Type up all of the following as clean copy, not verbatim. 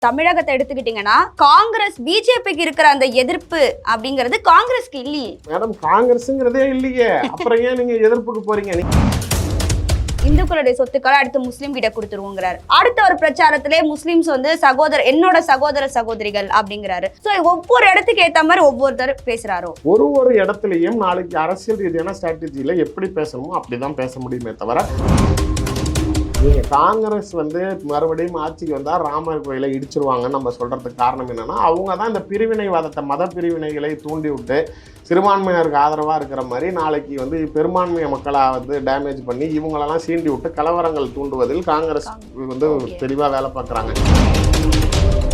தமிழகத்தை எடுத்துக்கிட்டீங்கன்னா காங்கிரஸ் பிஜேபிக்கு இருக்கிற அந்த எதிர்ப்பு அப்படிங்கிறது காங்கிரஸ்க்கு இல்லையே. மேடம் காங்கிரஸ்ங்கிறதே இல்லையே, அப்புறம் ஏன் நீங்க எதிர்ப்புக்கு போறீங்க? இந்துக்களுடைய சொத்துக்களை அடுத்து முஸ்லீம் கிட்ட கொடுத்துருவோங்கிறாரு. அடுத்த ஒரு பிரச்சாரத்திலே முஸ்லிம்ஸ் வந்து என்னோட சகோதர சகோதரிகள் அப்படிங்கிறாரு. சோ ஒவ்வொரு இடத்துக்கு ஏத்த மாதிரி ஒவ்வொருத்தர் பேசுறாரோ. ஒரு இடத்துலயும் நாளைக்கு அரசியல் ரீதியான ஸ்ட்ராட்டஜியில எப்படி பேசணுமோ அப்படிதான் பேச முடியுமே தவிர, நீங்க காங்கிரஸ் வந்து மறுபடியும் ஆட்சிக்கு வந்தா ராமர் கோயிலை இடிச்சிருவாங்கன்னு நம்ம சொல்றதுக்கு காரணம் என்னன்னா, அவங்க தான் இந்த பிரிவினைவாதத்தை, மத பிரிவினைகளை தூண்டி விட்டு சிறுபான்மையினருக்கு ஆதரவா இருக்கிற மாதிரி நாளைக்கு வந்து பெரும்பான்மைய மக்களா வந்து டேமேஜ் பண்ணி இவங்களெல்லாம் சீண்டி விட்டு கலவரங்கள் தூண்டுவதில் காங்கிரஸ் வந்து தெளிவா வேலை பார்க்குறாங்க.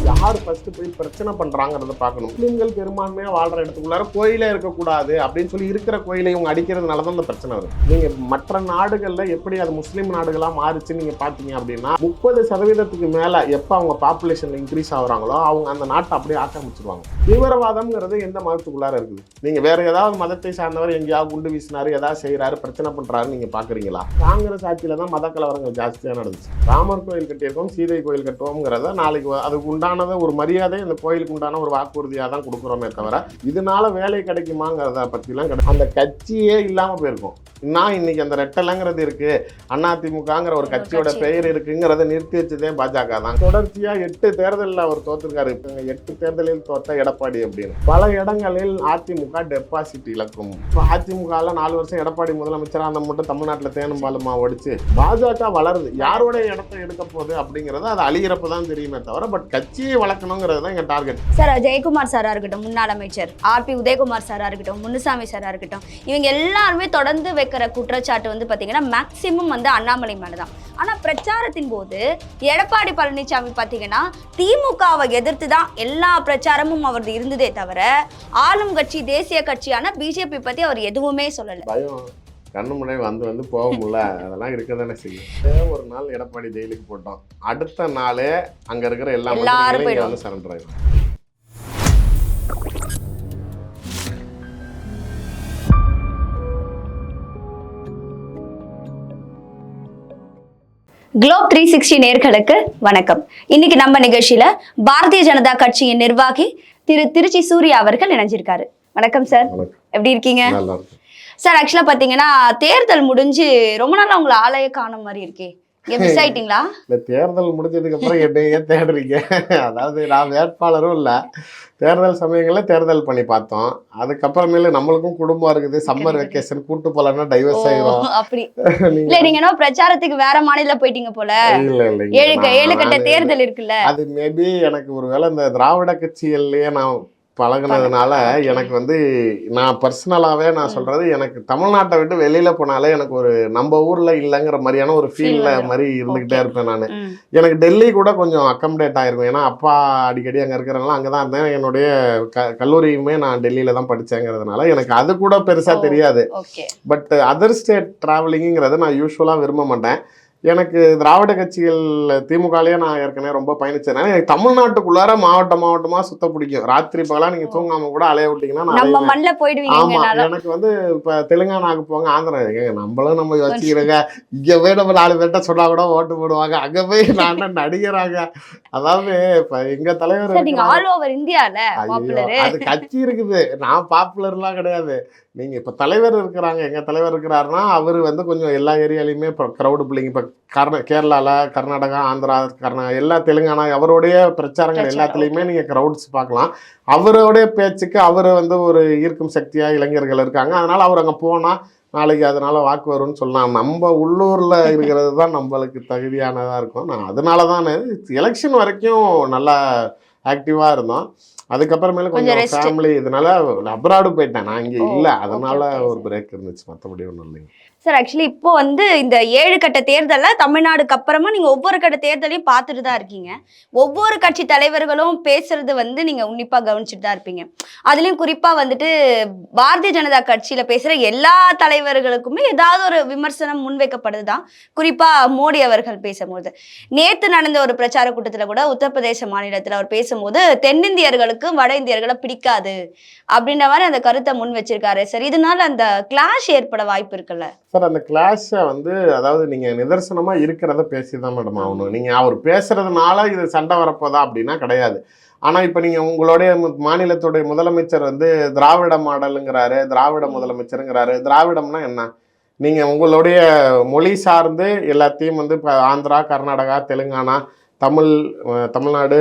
யார் ஃபர்ஸ்ட் போய் பிரச்சனை பண்றாங்கிறத பார்க்கணும். முஸ்லீம்கள் பெரும்பான்மையா வாழ்ற இடத்துக்குள்ளார கோயிலே இருக்கக்கூடாது அப்படின்னு சொல்லி இருக்கிற கோயிலை இவங்க அடிக்கிறதுனால தான் இந்த பிரச்சனை வரும். நீங்க மற்ற நாடுகள்ல எப்படி அது முஸ்லீம் நாடுகளா மாறிச்சுன்னு நீங்க பாத்தீங்க அப்படின்னா 30% மேல எப்ப அவங்க பாப்புலேஷன் இன்க்ரீஸ் ஆகுறாங்களோ அவங்க அந்த நாட்டை அப்படியே ஆக்கிரமிச்சிருவாங்க. தீவிரவாதம்ங்கிறது எந்த மதத்துக்குள்ளார இருக்குது? நீங்க வேற ஏதாவது மதத்தை சார்ந்தவர் எங்கேயாவது குண்டு வீசினாரு, ஏதாவது செய்யறாரு, பிரச்சனை பண்றாரு நீங்க பாக்குறீங்களா? காங்கிரஸ் ஆட்சியில தான் மத கலவரங்கள் ஜாஸ்தியா நடந்துச்சு. ராமர் கோயில் கட்டியிருக்கோம், சீதை கோயில் கட்டுவோம்ங்கிறத நாளைக்கு அதுக்கு உண்டான ஒரு மரியாதை அந்த கோயிலுக்கு உண்டான ஒரு வாக்குறுதியா தான் கொடுக்குறோமே தவிர இதனால வேலை கிடைக்குமாங்கிறத பத்திலாம் கிடையாது. அந்த கட்சியே இல்லாம போயிருக்கும். நான் இன்னைக்கு அந்த ரெட்டலைங்கிறது இருக்கு, அதிமுகங்கிற ஒரு கட்சியோட பெயர் இருக்குங்கிறத நிறுத்தி வச்சதே பாஜக தான். தொடர்ச்சியா 8 தேர்தலில் அவர் தோத்துருக்காரு. 8 தேர்தலில் தோத்த எடப்பாடி அப்படின்னு பல இடங்களில் அதிமுக டெபாசிட் இழக்கும். அதிமுகல 4 வருஷம் எடப்பாடி முதலமைச்சரா அந்த மட்டும் தமிழ்நாட்டில் தேனும் பாலுமா ஓடிச்சு. பாஜக வளருது, யாரோட இடத்தை எடுக்க போகுது அப்படிங்கிறது அது அழிகிறப்ப தான் தெரியுமே தவிர, பட் கட்சியை வளர்க்கணுங்கிறது தான் எங்க டார்கெட். சார் ஜெயக்குமார் சாரா இருக்கட்டும், முன்னாள் அமைச்சர் ஆர்பி உதயகுமார் சாரா இருக்கட்டும், முனுசாமி சாரா இருக்கட்டும், இவங்க எல்லாருமே தொடர்ந்து வைக்கிற குற்றச்சாட்டு வந்து பாத்தீங்கன்னா மேக்சிமம் வந்து அண்ணாமலை மேலதான். ஆனா பிரச்சாரத்தின் போது எடப்பாடி பழனிசாமி பாத்தீங்கன்னா திமுகவை எதிர்த்து தான் எல்லா பிரச்சாரமும் அவரது இருந்ததே தவிர ஆளும் கட்சி தேசிய கட்சியான பிஜேபி பத்தி அவர் எதுவுமே சொல்லல. பயம் கண்ணு முன்னாடி வந்து போக முடியல, அதெல்லாம் இருக்க தானே செய்யும். ஒரு நாள் எடப்பாடி ஜெயிலுக்கு போட்டோம், அடுத்த நாளே அங்க இருக்கிற எல்லாரும் வந்து சரண்டர் ஆயிடும். குளோப் 360 நேயர்களுக்கு வணக்கம். இன்னைக்கு நம்ம நிகழ்ச்சியில பாரதிய ஜனதா கட்சியின் நிர்வாகி திருச்சி சூர்யா அவர்கள் இணைஞ்சிருக்காரு. வணக்கம் சார், எப்படி இருக்கீங்க? சார் ஆக்சுவலா பாத்தீங்கன்னா தேர்தல் முடிஞ்சு ரொம்ப நாள் உங்களை ஆலய காணும் மாதிரி இருக்கே, மிஸ் ஆயிட்டீங்களா? இல்ல, தேர்தல் முடிஞ்சதுக்கு அப்புறம் என்னையே தேடுறீங்க. அதாவது நான் வேட்பாளரும் இல்ல, தேர்தல் சமயங்கள்ல தேர்தல் பண்ணி பார்த்தோம். அதுக்கப்புறமேல நம்மளுக்கும் குடும்பம் இருக்குது, சம்மர் வெக்கேஷன் கூட்டு போலன்னா டைவர்ஸ் ஆயிரும். அப்படி இல்ல, நீங்க என்ன பிரச்சாரத்துக்கு வேற மாநிலம் போயிட்டீங்க போல. இல்ல, 7 கட்ட தேர்தல் இருக்குல்ல, அது மேபி எனக்கு ஒருவேளை இந்த திராவிட கட்சிகள்லயே நான் பழகினதுனால எனக்கு வந்து நான் பர்சனலாவே நான் சொல்றது, எனக்கு தமிழ்நாட்டை விட்டு வெளியில போனாலே எனக்கு ஒரு நம்ம ஊர்ல இல்லைங்கிற மாதிரியான ஒரு ஃபீல்ல மாதிரி இருந்துகிட்டே இருப்பேன் நான். எனக்கு டெல்லி கூட கொஞ்சம் அக்கமடேட் ஆயிருக்கும், ஏன்னா அப்பா அடிக்கடி அங்க இருக்கிறனால அங்கதான் இருந்தேன். என்னுடைய கல்லூரியுமே நான் டெல்லியில தான் படிச்சேங்கிறதுனால எனக்கு அது கூட பெருசா தெரியாது. பட் அதர் ஸ்டேட் டிராவலிங்கிறது நான் யூஸ்வலா விரும்ப மாட்டேன். எனக்கு திராவிட கட்சிகள் திமுகலயே நான் ஏற்கனவே ரொம்ப பயணிச்சேன். எனக்கு தமிழ்நாட்டுக்குள்ளார மாவட்டமா சுத்த பிடிக்கும். ராத்திரி பகலா நீங்க தூங்காம கூட அலைய விட்டீங்கன்னா ஆமா, எனக்கு வந்து இப்ப தெலுங்கானாக்கு போங்க, ஆந்திரா நம்மளும் நம்ம வச்சுக்கிறோங்க, இங்க போய் நம்ம 4 பேர்ட்ட சொன்னா கூட ஓட்டு போடுவாங்க, அங்க போய் நான் நடிகராங்க. அதாவது இப்ப எங்க தலைவர் அது கட்சி இருக்குது, நான் பாப்புலர்லாம் கிடையாது. நீங்க இப்ப தலைவர் இருக்கிறாங்க, எங்க தலைவர் இருக்கிறாருன்னா அவர் வந்து கொஞ்சம் எல்லா ஏரியாலையுமே க்ரௌடு பிள்ளைங்க. இப்ப கேரளால, கர்நாடகா, ஆந்திரா, எல்லா தெலுங்கானா அவருடைய பிரச்சாரங்கள் எல்லாத்துலேயுமே நீங்க க்ரௌட்ஸ் பார்க்கலாம். அவருடைய பேச்சுக்கு அவர் வந்து ஒரு ஈர்க்கும் சக்தியா இளைஞர்கள் இருக்காங்க. அதனால அவர் அங்க போனா நாளைக்கு அதனால வாக்கு வரும்னு சொல்லலாம். நம்ம உள்ளூர்ல இருக்கிறது தான் நம்மளுக்கு தகுதியானதா இருக்கும். நான் அதனால தான் எலெக்ஷன் வரைக்கும் நல்லா ஆக்டிவா இருந்தோம். அதுக்கப்புறமேல கொஞ்சம் ஃபேமிலி இதனால அப்ராடு போயிட்டேன், நான் இங்கே இல்லை, அதனால ஒரு பிரேக் இருந்துச்சு, மற்றபடி ஒன்றும் இல்லைங்க. சார் ஆக்சுவலி இப்போ வந்து இந்த 7 கட்ட தேர்தலில் தமிழ்நாடுக்கு அப்புறமா நீங்கள் ஒவ்வொரு கட்ட தேர்தலையும் பார்த்துட்டு தான் இருக்கீங்க. ஒவ்வொரு கட்சி தலைவர்களும் பேசுறது வந்து நீங்கள் உன்னிப்பாக கவனிச்சுட்டு தான் இருப்பீங்க. அதுலேயும் குறிப்பாக வந்துட்டு பாரதிய ஜனதா கட்சியில் பேசுகிற எல்லா தலைவர்களுக்குமே ஏதாவது ஒரு விமர்சனம் முன்வைக்கப்படுது தான். குறிப்பாக மோடி அவர்கள் பேசும்போது, நேற்று நடந்த ஒரு பிரச்சார கூட்டத்தில் கூட உத்தரப்பிரதேச மாநிலத்தில் அவர் பேசும்போது தென்னிந்தியர்களுக்கு வட இந்தியர்களை பிடிக்காது அப்படின்ற மாதிரி அந்த கருத்தை முன் வச்சிருக்காரு. சார் இதனால அந்த கிளாஷ் ஏற்பட வாய்ப்பு இருக்குல்ல? சார் அந்த கிளாஷை வந்து அதாவது நீங்கள் நிதர்சனமாக இருக்கிறத பேசி தான் மேடம் ஆகணும். நீங்கள் அவர் பேசுறதுனால இது சண்டை வரப்போதா அப்படின்னா கிடையாது. ஆனால் இப்போ நீங்கள் உங்களுடைய மாநிலத்துடைய முதலமைச்சர் வந்து திராவிட மாடலுங்கிறாரு, திராவிட முதலமைச்சருங்கிறாரு. திராவிடம்னா என்ன? நீங்கள் உங்களுடைய மொழி சார்ந்து எல்லாத்தையும் வந்து இப்போ ஆந்திரா, கர்நாடகா, தெலுங்கானா, தமிழ்நாடு,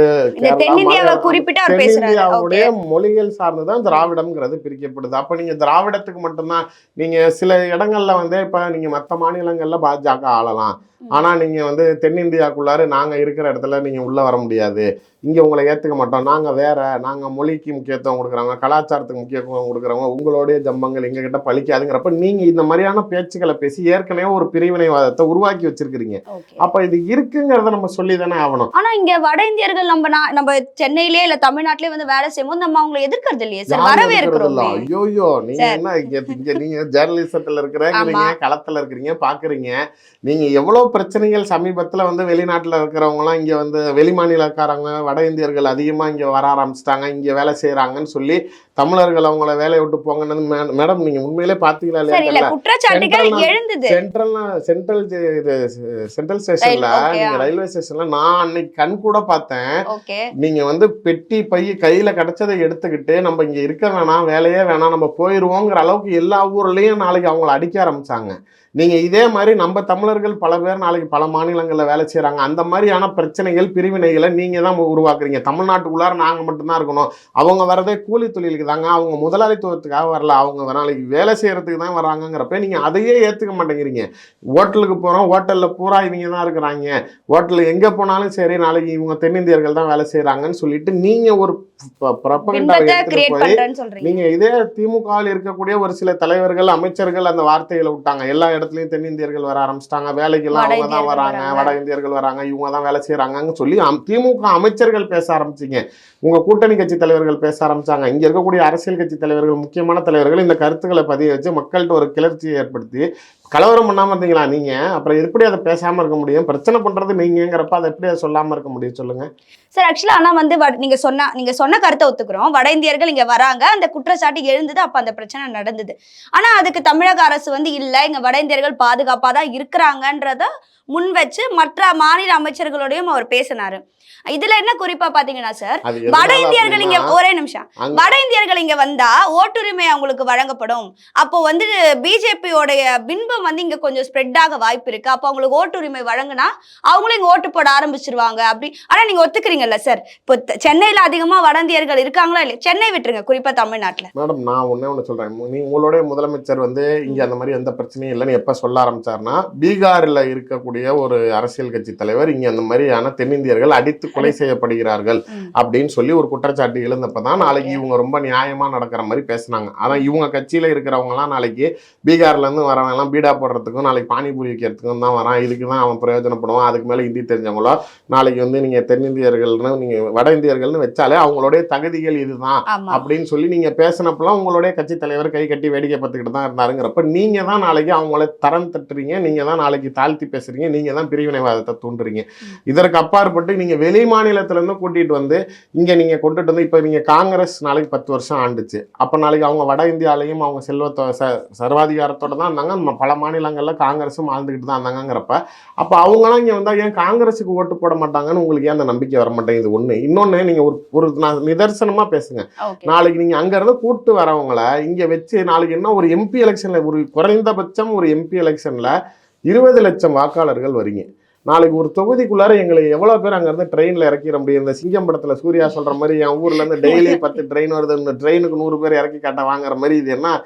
தென்னிந்தியாவை குறிப்பிட்டு அவர் பேசுறாரு. தென்னிந்தியாவுடைய மொழிகள் சார்ந்துதான் திராவிடம்ங்கிறது பிரிக்கப்படுது. அப்ப நீங்க திராவிடத்துக்கு மட்டும்தான் நீங்க சில இடங்கள்ல வந்து இப்ப நீங்க மற்ற மாநிலங்கள்ல பாஜக ஆளலாம், ஆனா நீங்க வந்து தென்னிந்தியாக்குள்ளாரு நாங்க இருக்கிற இடத்துல நீங்க உள்ள வர முடியாது, இங்க உங்களை ஏத்துக்க மாட்டோம், நாங்க வேற, நாங்க மொழிக்கு முக்கியத்துவம் கொடுக்குறவங்க, கலாச்சாரத்துக்கு முக்கியத்துவம் கொடுக்குறவங்க, உங்களுடைய ஜம்பங்கள் எங்க கிட்ட பழிக்காதுங்கிறப்ப நீங்க இந்த மாதிரியான பேச்சுக்களை பேசி ஏற்கனவே ஒரு பிரிவினைவாதத்தை உருவாக்கி வச்சிருக்கிறீங்க. அப்ப இது இருக்குங்கிறத நம்ம சொல்லி தானே ஆகணும். ஆனா இங்க வட இந்தியர்கள் நம்ம சென்னையிலே இல்ல தமிழ்நாட்டிலே வந்து வேலை செய்யும்போது நம்ம அவங்களை எதிர்க்கிறது இல்லையே சார், வரவேற்கிறோம். ஐயோ நீங்க என்ன இங்க நீங்க ஜேர்னலிசத்துல இருக்கிறீங்க, களத்துல இருக்கிறீங்க, பாக்குறீங்க. நீங்க எவ்வளவு பிரச்சனைகள் சமீபத்துல வந்து வெளிநாட்டுல இருக்கிறவங்க எல்லாம் இங்க வந்து வெளி மாநிலக்காரங்க வட இந்தியர்கள் அதிகமா இங்க வர ஆரம்பிச்சிட்டாங்க, இங்க வேலை செய்யறாங்கன்னு சொல்லி தமிழர்கள் அவங்கள வேலையை விட்டு போங்கன்னு மேடம் நீங்க உண்மையிலே பாத்தீங்களா இல்லையா? சென்ட்ரல் ஸ்டேஷன்ல நீங்க ரயில்வே ஸ்டேஷன்ல நான் அன்னைக்கு கண் கூட பார்த்தேன். நீங்க வந்து பெட்டி பை கையில கிடைச்சதை எடுத்துக்கிட்டு நம்ம இங்க இருக்க வேணாம், வேலையே வேணாம், நம்ம போயிருவோங்கிற அளவுக்கு எல்லா ஊர்லயும் நாளைக்கு அவங்கள அடிக்க ஆரம்பிச்சாங்க. நீங்க இதே மாதிரி நம்ம தமிழர்கள் பல பேர் நாளைக்கு பல மாநிலங்கள்ல வேலை செய்யறாங்க. அந்த மாதிரியான பிரச்சனைகள் பிரிவினைகளை நீங்க தான் உருவாக்குறீங்க. தமிழ்நாட்டுக்குள்ளார நாங்க மட்டும்தான் இருக்கணும், அவங்க வரதே கூலி தொழிலுக்கு தாங்க, அவங்க முதலாளித்துவத்துக்காக வரல, அவங்க நாளைக்கு வேலை செய்யறதுக்கு தான் வராங்கிறப்ப நீங்க அதையே ஏத்துக்க மாட்டேங்கிறீங்க. ஹோட்டலுக்கு போறோம், ஹோட்டல்ல பூரா இவங்க தான் இருக்கிறாங்க, ஹோட்டல் எங்க போனாலும் சரி நாளைக்கு இவங்க தென்னிந்தியர்கள் தான் வேலை செய்யறாங்கன்னு சொல்லிட்டு நீங்க ஒரு நீங்க இதே திமுகவில் இருக்கக்கூடிய ஒரு சில தலைவர்கள் அமைச்சர்கள் அந்த வார்த்தைகளை விட்டாங்க. எல்லா இடத்துலயும் தென்னிந்தியர்கள் வர ஆரம்பிச்சிட்டாங்க, வேலைக்கெல்லாம் அவங்க தான் வராங்க, வட இந்தியர்கள் வராங்க, இவங்க தான் வேலை செய்யறாங்கன்னு சொல்லி திமுக அமைச்சர்கள் பேச ஆரம்பிச்சிங்க. உங்க கூட்டணி கட்சி தலைவர்கள் பேச ஆரம்பிச்சாங்க. இங்க இருக்கக்கூடிய அரசியல் கட்சி தலைவர்கள், முக்கியமான தலைவர்கள் இந்த கருத்துக்களை பதிய வச்சு மக்கள்கிட்ட ஒரு கிளர்ச்சியை ஏற்படுத்தி கலவரம் பண்ணாம இருந்தீங்களா நீங்க? அப்புறம் எப்படி அதை பேசாம இருக்க முடியும்? பிரச்சனை பண்றது நீங்கிறப்ப அதை எப்படி அதை சொல்லாம இருக்க முடியும் சொல்லுங்க சார். ஆக்சுவலா ஆனா வந்து நீங்க சொன்ன கருத்தை ஒத்துக்கிறோம், வட இந்தியர்கள் இங்க வராங்க, அந்த குற்றச்சாட்டு எழுந்தது, அப்ப அந்த பிரச்சனை நடந்தது. ஆனா அதுக்கு தமிழக அரசு வந்து இல்ல, இங்க வட இந்தியர்கள் பாதுகாப்பா தான் இருக்கிறாங்கன்றத முன் வச்சு மற்ற மாநில அமைச்சர்களோடையும் அவர் பேசினாரு. இதுல என்ன குறிப்பா பாத்தீங்கன்னா சார், வட இந்தியர்கள் இங்க ஒரே நிமிஷம், வட இந்தியர்கள் இங்க வந்தா ஓட்டுரிமை அவங்களுக்கு வழங்கப்படும், அப்போ வந்து பிஜேபியோடைய பின்பம் வந்து இங்க கொஞ்சம் ஸ்ப்ரெட் ஆக வாய்ப்பு இருக்கு, அப்போ அவங்களுக்கு ஓட்டுரிமை வழங்கினா அவங்களும் இங்க ஓட்டு போட ஆரம்பிச்சிருவாங்க அப்படி. ஆனா நீங்க ஒத்துக்கிறீங்கல்ல சார், இப்போ சென்னையில அதிகமா வட இந்தியர்கள் இருக்காங்களா இல்லையா? சென்னை விட்டுருங்க, குறிப்பா தமிழ்நாட்டுல. மேடம் நான் ஒண்ணு சொல்றேன், உங்களுடைய முதலமைச்சர் வந்து இங்க அந்த மாதிரி எந்த பிரச்சனையும் இல்லைன்னு எப்ப சொல்ல ஆரம்பிச்சாருன்னா, பீகார்ல இருக்கக்கூடிய ஒரு அரசியல் கட்சி தலைவர் இங்க அந்த மாதிரியான தென்னிந்தியர்கள் அடித்து கொலை செய்யப்படுகிறார்கள் அப்படின்னு சொல்லி ஒரு குற்றச்சாட்டு எழுந்தப்பதான் நாளைக்கு இவங்க ரொம்ப நியாயமா நடக்கிற மாதிரி பேசினாங்க. அதான் இவங்க கட்சியில இருக்கிறவங்க எல்லாம் நாளைக்கு பீகார்ல இருந்து வரவங்க எல்லாம் பீடா போடுறதுக்கும் நாளைக்கு பானிபூரி விற்கிறதுக்கும் தான் வரான், இதுக்கு தான் அவன் பிரயோஜனப்படுவான், அதுக்கு மேல ஹிந்தி தெரிஞ்சவங்களோ நாளைக்கு வந்து நீங்க தென்னிந்தியர்கள்னு நீங்க வட இந்தியர்கள்னு வச்சாலே அவங்களுடைய தகுதிகள் இதுதான் அப்படின்னு சொல்லி நீங்க பேசினப்பெல்லாம் உங்களுடைய கட்சி தலைவர் கை கட்டி வேடிக்கை பார்த்துக்கிட்டு தான் இருந்தாருங்கிறப்ப நீங்க தான் நாளைக்கு அவங்கள தரம் தட்டுறீங்க, நீங்க தான் நாளைக்கு தாழ்த்தி பேசுறீங்க, நீங்க தான் பிரிவினைவாதத்தை தூண்டுறீங்க. இதற்கு அப்பாற்பட்டு நீங்க வெளி மாநிலத்துல இருந்து கூட்டிட்டு வந்து இங்க நீங்க கொண்டுட்டு வந்து இப்ப நீங்க காங்கிரஸ் நாளைக்கு 10 வருஷம் ஆண்டுச்சு, அப்ப நாளைக்கு அவங்க வட இந்தியாலையும் அவங்க சர்வாதிகாரத்தோட தான் இருந்தாங்க, பல மாநிலங்கள்ல காங்கிரஸும் ஆழ்ந்துகிட்டு தான் இருந்தாங்கிறப்ப அப்ப அவங்களாம் இங்க வந்தா ஏன் காங்கிரஸுக்கு ஓட்டு போட மாட்டாங்கன்னு உங்களுக்கு ஏன் அந்த நம்பிக்கை வர மாட்டேங்குது? ஒண்ணு. இன்னொன்னு, நீங்க ஒரு நிதர்சனமா பேசுங்க, நாளைக்கு நீங்க அங்க இருந்து கூட்டு வரவங்கள இங்க வச்சு நாளைக்கு என்ன ஒரு எம்பி எலெக்ஷன்ல ஒரு குறைந்தபட்சம் ஒரு எம்பி எலெக்ஷன்ல 20 லட்சம் வாக்காளர்கள் வரீங்க. நாளைக்கு ஒரு தொகுதிக்குள்ளார எங்களை எவ்வளவு பேர் அங்க இருந்து ட்ரெயின்ல இறக்கிற முடியும்? இந்த சிங்கம் படத்துல சூர்யா சொல்ற மாதிரி என் ஊர்ல இருந்து டெய்லி 10 ட்ரெயின் வருது, இந்த ட்ரெயினுக்கு 100 பேர் இறக்கி காட்ட வாங்குற மாதிரி இது என்ன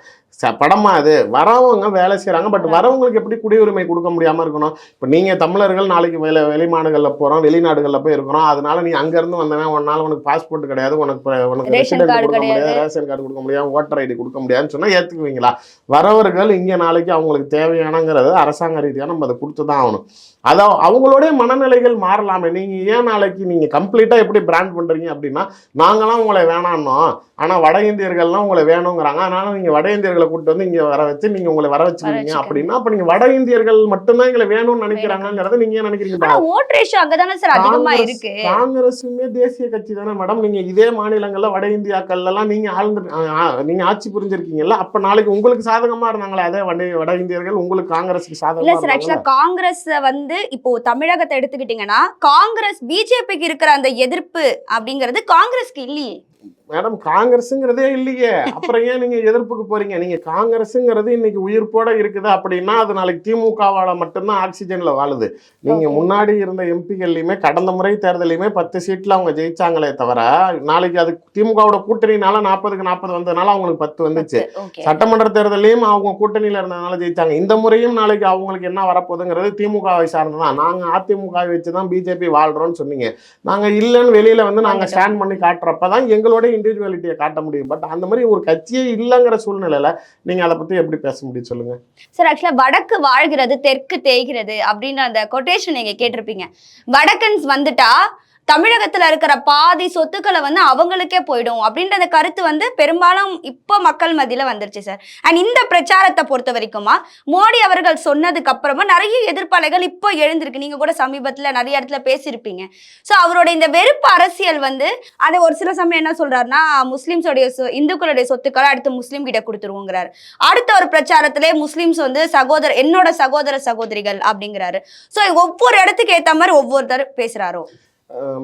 படமா? அது வரவங்க வேலை செய்யறாங்க, பட் வரவங்களுக்கு எப்படி குடியுரிமை கொடுக்க முடியாம இருக்கணும்? இப்ப நீங்க தமிழர்கள் நாளைக்கு வெளிநாடுகள்ல போறோம், வெளிநாடுகள்ல போய் இருக்கிறோம், அதனால நீ அங்க இருந்து வந்தவன் ஒன்னால உனக்கு பாஸ்போர்ட் கிடையாது, உனக்கு ரெசிடென்ட் கொடுக்க முடியாது, ரேஷன் கார்டு கொடுக்க முடியாது, ஓட்டர் ஐடி கொடுக்க முடியாதுன்னு சொன்னா ஏத்துக்குவீங்களா? வரவர்கள் இங்க நாளைக்கு அவங்களுக்கு தேவையானங்கிறது அரசாங்க ரீதியா நம்ம அதை கொடுத்துதான் ஆகணும். அதான் அவங்களுடைய மனநிலைகள் மாறலாமே. நீங்க ஏன் நாளைக்கு நீங்க கம்ப்ளீட்டா எப்படி பிராண்ட் பண்றீங்க அப்படின்னா, நாங்களாம் உங்களை வேணாம்னோ, ஆனா வட இந்தியர்கள்லாம் உங்களை வேணுங்கிறாங்க, அதனால நீங்க வட இந்தியர்களை இந்தியர்களை கூட்டு வந்து இங்க வர வச்சு நீங்க உங்களை வர வச்சுருவீங்க வச்சுக்கோங்க. அப்படின்னா அப்ப நீங்க வட இந்தியர்கள் மட்டும்தான் எங்களை வேணும்னு நினைக்கிறாங்கிறத நீங்க ஏன் நினைக்கிறீங்க? ஆனா ஓட் ரேஷியோ அங்கதானே சார் அதிகமா இருக்கு. காங்கிரஸுமே தேசிய கட்சி தானே மேடம். நீங்க இதே மாநிலங்கள்ல வட இந்தியாக்கள்ல எல்லாம் நீங்க நீங்க ஆட்சி புரிஞ்சிருக்கீங்கல்ல, அப்ப நாளைக்கு உங்களுக்கு சாதகமா இருந்தாங்களே அதே வட இந்தியர்கள் உங்களுக்கு காங்கிரஸுக்கு இல்ல சாதகமா சார், ஆக்சுவலா காங்கிரஸ் வந்து இப்போ தமிழகத்தை எடுத்துக்கிட்டீங்கன்னா காங்கிரஸ் பிஜேபிக்கு இருக்கிற அந்த எதிர்ப்பு அப்படிங்கிறது காங்கிரஸ்க்கு இல்லையே மேடம். காங்கிரஸுங்கிறதே இல்லையே, அப்புறம் ஏன் நீங்க எதிர்ப்புக்கு போறீங்க? நீங்க காங்கிரஸுங்கிறது இன்னைக்கு உயிர்ப்போட இருக்குது அப்படின்னா அது நாளைக்கு திமுகவால மட்டும்தான் ஆக்சிஜன்ல வாழுது. நீங்க முன்னாடி இருந்த எம்பிகள்லயுமே கடந்த முறை தேர்தலையுமே 10 சீட்ல அவங்க ஜெயிச்சாங்களே தவிர நாளைக்கு அது திமுகவோட கூட்டணினால 40க்கு 40 வந்ததுனால அவங்களுக்கு 10 வந்துச்சு. சட்டமன்ற தேர்தலையும் அவங்க கூட்டணியில இருந்ததுனால ஜெயிச்சாங்க. இந்த முறையும் நாளைக்கு அவங்களுக்கு என்ன வரப்போகுதுங்கிறது திமுகவை சார்ந்துதான். நாங்க அதிமுகவை வச்சுதான் பிஜேபி வாழ்றோம்னு சொன்னீங்க. நாங்க இல்லைன்னு வெளியில வந்து நாங்க ஸ்டாண்ட் பண்ணி காட்டுறப்பதான் எங்களோட இண்டிவிஜுவாலிட்டியை காட்ட முடியும். பட் அந்த மாதிரி ஒரு கட்சியே இல்லைங்கிற சூழ்நிலையில நீங்க அதை பத்தி எப்படி பேச முடியும் சொல்லுங்க சார்? ஆக்சுவலா வடக்கு வாழ்கிறது தெற்கு தேய்கிறது அப்படின்னு அந்த கொட்டேஷன் நீங்க கேட்டிருப்பீங்க. வடக்கன்ஸ் வந்துட்டா தமிழகத்துல இருக்கிற பாதி சொத்துக்களை வந்து அவங்களுக்கே போயிடும் அப்படின்ற அந்த கருத்து வந்து பெரும்பாலும் இப்போ மக்கள் மத்தியில வந்துருச்சு சார். அண்ட் இந்த பிரச்சாரத்தை பொறுத்த வரைக்குமா மோடி அவர்கள் சொன்னதுக்கு அப்புறமா நிறைய எதிர்ப்பாளைகள் இப்போ எழுந்திருக்கு. நீங்க கூட சமீபத்துல நிறைய இடத்துல பேசியிருப்பீங்க. ஸோ அவரோட இந்த வெறுப்பு அரசியல் வந்து அதை ஒரு சில சமயம் என்ன சொல்றாருன்னா முஸ்லிம்ஸோடைய இந்துக்களுடைய சொத்துக்களை அடுத்து முஸ்லீம் கிட்ட கொடுத்துருவோங்கிறாரு. அடுத்த ஒரு பிரச்சாரத்திலே முஸ்லிம்ஸ் வந்து என்னோட சகோதர சகோதரிகள் அப்படிங்கிறாரு. ஸோ ஒவ்வொரு இடத்துக்கு ஏற்ற மாதிரி ஒவ்வொருத்தர் பேசுறாரோ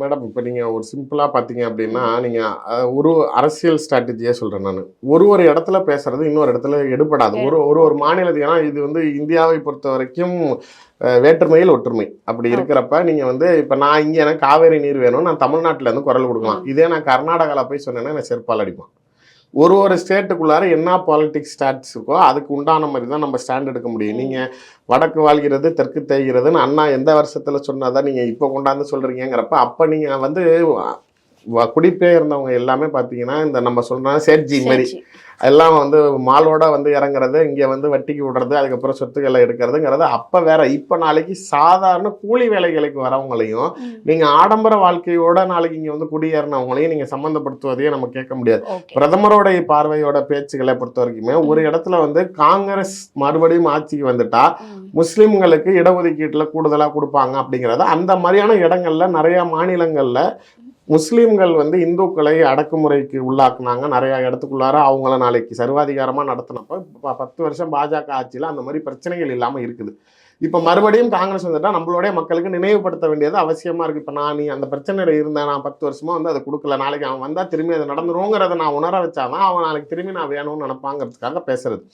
மேடம். இப்போ நீங்கள் ஒரு சிம்பிளாக பார்த்தீங்க அப்படின்னா நீங்கள் ஒரு அரசியல் ஸ்ட்ராட்டஜியே சொல்கிறேன் நான். ஒரு இடத்துல பேசுறது இன்னொரு இடத்துல எடுபடாது. ஒரு மாநிலத்துக்கு, ஏன்னா இது வந்து இந்தியாவை பொறுத்த வரைக்கும் வேற்றுமையில் ஒற்றுமை அப்படி இருக்கிறப்ப நீங்கள் வந்து இப்போ நான் இங்கே எனக்கு காவேரி நீர் வேணும், நான் தமிழ்நாட்டில் இருந்து குரல் கொடுக்கலாம். இதே நான் கர்நாடகாவில் போய் சொன்னேன்னா நான் செருப்பால் அடிப்பேன். ஒரு ஸ்டேட்டுக்குள்ளார என்ன பாலிடிக்ஸ் ஸ்டாட்ஸ் இருக்கோ அதுக்கு உண்டான மாதிரி தான் நம்ம ஸ்டாண்ட் எடுக்க முடியும். நீங்கள் வடக்கு வாழ்கிறது தெற்கு தேய்கிறதுன்னு அண்ணா எந்த வருஷத்தில் சொன்னாதான் நீங்கள் இப்போ கொண்டாந்து சொல்கிறீங்கிறப்ப அப்போ நீங்கள் வந்து குடிபெயர்ந்தவங்க எல்லாமே பார்த்தீங்கன்னா இந்த நம்ம சொல்கிறோம் சேட்ஜி மாதிரி எல்லாம் வந்து மாலோட வந்து இறங்குறது, இங்கே வந்து வட்டிக்கு விடுறது, அதுக்கப்புறம் சொத்துக்களை எடுக்கிறதுங்கிறது அப்போ வேற. இப்போ நாளைக்கு சாதாரண கூலி வேலைகளுக்கு வரவங்களையும் நீங்கள் ஆடம்பர வாழ்க்கையோட நாளைக்கு இங்கே வந்து குடியேறினவங்களையும் நீங்கள் சம்மந்தப்படுத்துவதையும் நம்ம கேட்க முடியாது. பிரதமரோடைய பார்வையோட பேச்சுக்களை பொறுத்த வரைக்குமே ஒரு இடத்துல வந்து காங்கிரஸ் மறுபடியும் ஆட்சிக்கு வந்துட்டா முஸ்லிம்களுக்கு இடஒதுக்கீட்டில் கூடுதலாக கொடுப்பாங்க அப்படிங்கிறத அந்த மாதிரியான இடங்கள்ல நிறைய மாநிலங்களில் முஸ்லீம்கள் வந்து இந்துக்களை அடக்குமுறைக்கு உள்ளாக்குனாங்க. நிறைய இடத்துக்குள்ளார அவங்கள நாளைக்கு சர்வாதிகாரமாக நடத்தினப்போ 10 வருஷம் பாஜக ஆட்சியில் அந்த மாதிரி பிரச்சனைகள் இல்லாமல் இருக்குது. இப்போ மறுபடியும் காங்கிரஸ் வந்துட்டா நம்மளுடைய மக்களுக்கு நினைவுபடுத்த வேண்டியது அவசியமாக இருக்குது. இப்போ நீ அந்த பிரச்சனையில் இருந்தேன், நான் 10 வருஷமாக வந்து அதை கொடுக்கல, நாளைக்கு அவன் வந்தால் திரும்பி அதை நடந்துருவோங்கிறத நான் உணர வச்சாதான் அவன் நாளைக்கு திரும்பி நான் வேணும்னு நினைப்பாங்கிறதுக்காக பேசுறது.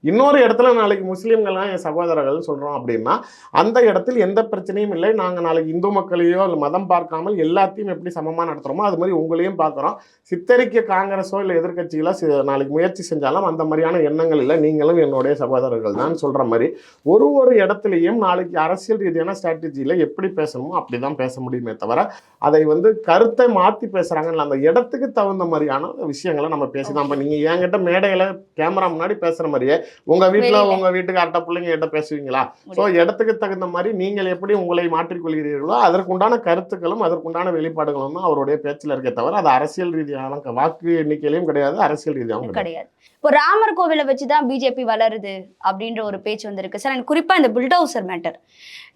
இன்னொரு இடத்துல நாளைக்கு முஸ்லீம்கள்லாம் என் சகோதரர்கள் சொல்கிறோம் அப்படின்னா அந்த இடத்துல எந்த பிரச்சனையும் இல்லை. நாங்கள் நாளைக்கு இந்து மக்களையோ இல்லை மதம் பார்க்காமல் எல்லாத்தையும் எப்படி சமமாக நடத்துகிறோமோ அது மாதிரி உங்களையும் பார்க்குறோம். சித்தரிக்க காங்கிரஸோ இல்லை எதிர்கட்சிகளோ நாளைக்கு முயற்சி செஞ்சாலும் அந்த மாதிரியான எண்ணங்கள் இல்லை, நீங்களும் என்னுடைய சகோதரர்கள் தான் சொல்கிற மாதிரி ஒரு இடத்துலையும் நாளைக்கு அரசியல் ரீதியான ஸ்ட்ராட்டஜியில் எப்படி பேசணுமோ அப்படி தான் பேச முடியுமே தவிர அதை வந்து கருத்தை மாற்றி பேசுகிறாங்கன்னு அந்த இடத்துக்கு தகுந்த மாதிரியான விஷயங்களை நம்ம பேசிதான். இப்போ நீங்கள் என்கிட்ட மேடையில் கேமரா முன்னாடி பேசுகிற மாதிரியே உங்க வீட்டுக்கு அட்ட பிள்ளைங்க கிட்ட பேசுவீங்களா? ஸோ இடத்துக்கு தகுந்த மாதிரி நீங்கள் எப்படி உங்களை மாற்றிக்கொள்கிறீர்களோ அதற்குண்டான கருத்துக்களும் அதற்குண்டான வெளிப்பாடுகளும் தான் அவருடைய பேச்சில் இருக்க தவிர அது அரசியல் ரீதியான வாக்கு எண்ணிக்கையிலையும் கிடையாது, அரசியல் ரீதியாகவும் கிடையாது. இப்போ ராமர் கோவிலை வச்சுதான் பிஜேபி வளருது அப்படின்ற ஒரு பேச்சு வந்திருக்கு சார். எனக்கு குறிப்பா இந்த புல்டோசர் மேட்டர்,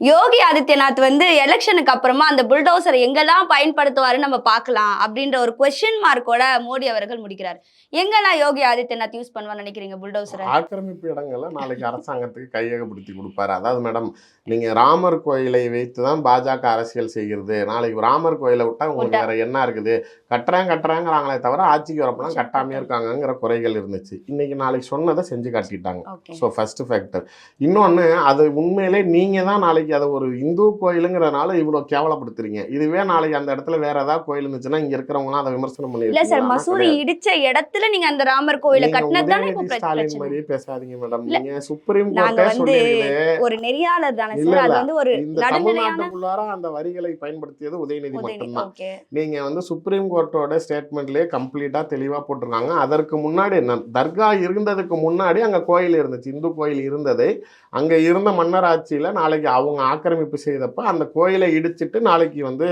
யோகி ஆதித்யநாத் வந்து எலெக்ஷனுக்கு அப்புறமா அந்த புல்டோசரை எங்கெல்லாம் பயன்படுத்துவாரு நம்ம பார்க்கலாம் அப்படின்ற ஒரு கொஸ்டின் மார்க்கோட மோடி அவர்கள் முடிக்கிறார். எங்கெல்லாம் யோகி ஆதித்யநாத் யூஸ் பண்ணுவான்னு நினைக்கிறீங்க புல்டோசரை? ஆக்கிரமிப்பு இடங்கள்ல நாளைக்கு அரசாங்கத்துக்கு கையகப்படுத்தி கொடுப்பாரு. அதாவது மேடம் நீங்க ராமர் கோயிலை வைத்து தான் பாஜக அரசியல் செய்கிறது. நாளைக்கு ராமர் கோயிலை விட்டா உங்களுக்கு வேற என்ன இருக்குது? கட்டுறாங்கிறாங்களே தவிர ஆட்சிக்கு வரப்பெல்லாம் கட்டாமையா இருக்காங்கிற குறைகள் இருந்துச்சு. இன்னைக்கு நாளைக்கு சொன்னதை செஞ்சு காட்டிட்டாங்க. So first factor. இன்னொன்னு அது உண்மையிலே நீங்க தான் நாளைக்கு அதை ஒரு இந்து கோயிலுங்கிறனால இவ்வளவு கேவலப்படுத்துறீங்க. இதுவே நாளைக்கு அந்த இடத்துல வேற ஏதாவது கோயில் இருந்துச்சுன்னா இங்க இருக்கிறவங்களாம் அதை விமர்சனம் பண்ணி இல்ல சார், மசூதி இடிச்ச இடத்துல நீங்க அந்த ராமர் கோயிலை கட்டினதானே இப்போ ஸ்டாலின் மாதிரியே பேசாதீங்க மேடம். நீங்க சுப்ரீம் நாங்க கோர்ட்டே வந்து சொல்லிருக்குது ஒரு நெறியாளர் தானே சார். அது வந்து ஒரு இந்த தமிழ்நாட்டுக்குள்ளார அந்த வரிகளை பயன்படுத்தியது உதயநிதி மட்டும்தான். நீங்க வந்து சுப்ரீம் கோர்ட்டோட ஸ்டேட்மெண்ட்லயே கம்ப்ளீட்டா தெளிவா போட்டிருக்காங்க. அதற்கு முன்னாடி என்ன தர்கா இருந்ததுக்கு முன்னாடி அங்கே கோயில் இருந்துச்சு, இந்து கோயில் இருந்தது. அங்கே இருந்த மன்னர் ஆட்சியில் நாளைக்கு அவங்க ஆக்கிரமிப்பு செய்தப்ப அந்த கோயிலை இடிச்சிட்டு நாளைக்கு வந்து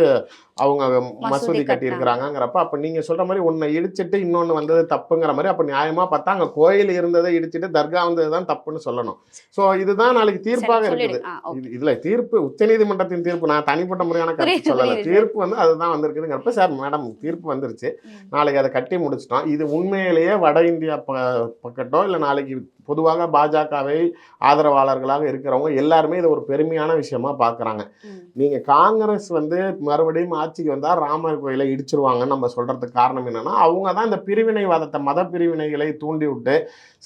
அவங்க மசூதி கட்டியிருக்கிறாங்கிறப்ப, அப்போ நீங்கள் சொல்கிற மாதிரி ஒன்றை இடிச்சிட்டு இன்னொன்று வந்தது தப்புங்கிற மாதிரி, அப்போ நியாயமாக பார்த்தா அங்கே கோயில் இருந்ததை இடிச்சிட்டு தர்கா வந்தது தான் தப்புன்னு சொல்லணும். ஸோ இதுதான் நாளைக்கு தீர்ப்பாக இருக்குது. இதில் தீர்ப்பு உச்சநீதிமன்றத்தின் தீர்ப்பு, நான் தனிப்பட்ட முறையான கருத்து சொல்லலை. தீர்ப்பு வந்து அதுதான் வந்திருக்குதுங்கிறப்ப, சார் மேடம் தீர்ப்பு வந்துருச்சு, நாளைக்கு அதை கட்டி முடிச்சிட்டோம். இது உண்மையிலேயே வட இந்தியா பக்கத்தோ இல்லை நாளைக்கு பொதுவாக பாஜகவை ஆதரவாளர்களாக இருக்கிறவங்க எல்லாருமே இதை ஒரு பெருமையான விஷயமா பார்க்குறாங்க. நீங்கள் காங்கிரஸ் வந்து மறுபடியும் ஆட்சிக்கு வந்தால் ராமர் கோயிலை இடிச்சிருவாங்கன்னு நம்ம சொல்கிறதுக்கு காரணம் என்னென்னா, அவங்க தான் இந்த பிரிவினைவாதத்தை, மத பிரிவினைகளை தூண்டி விட்டு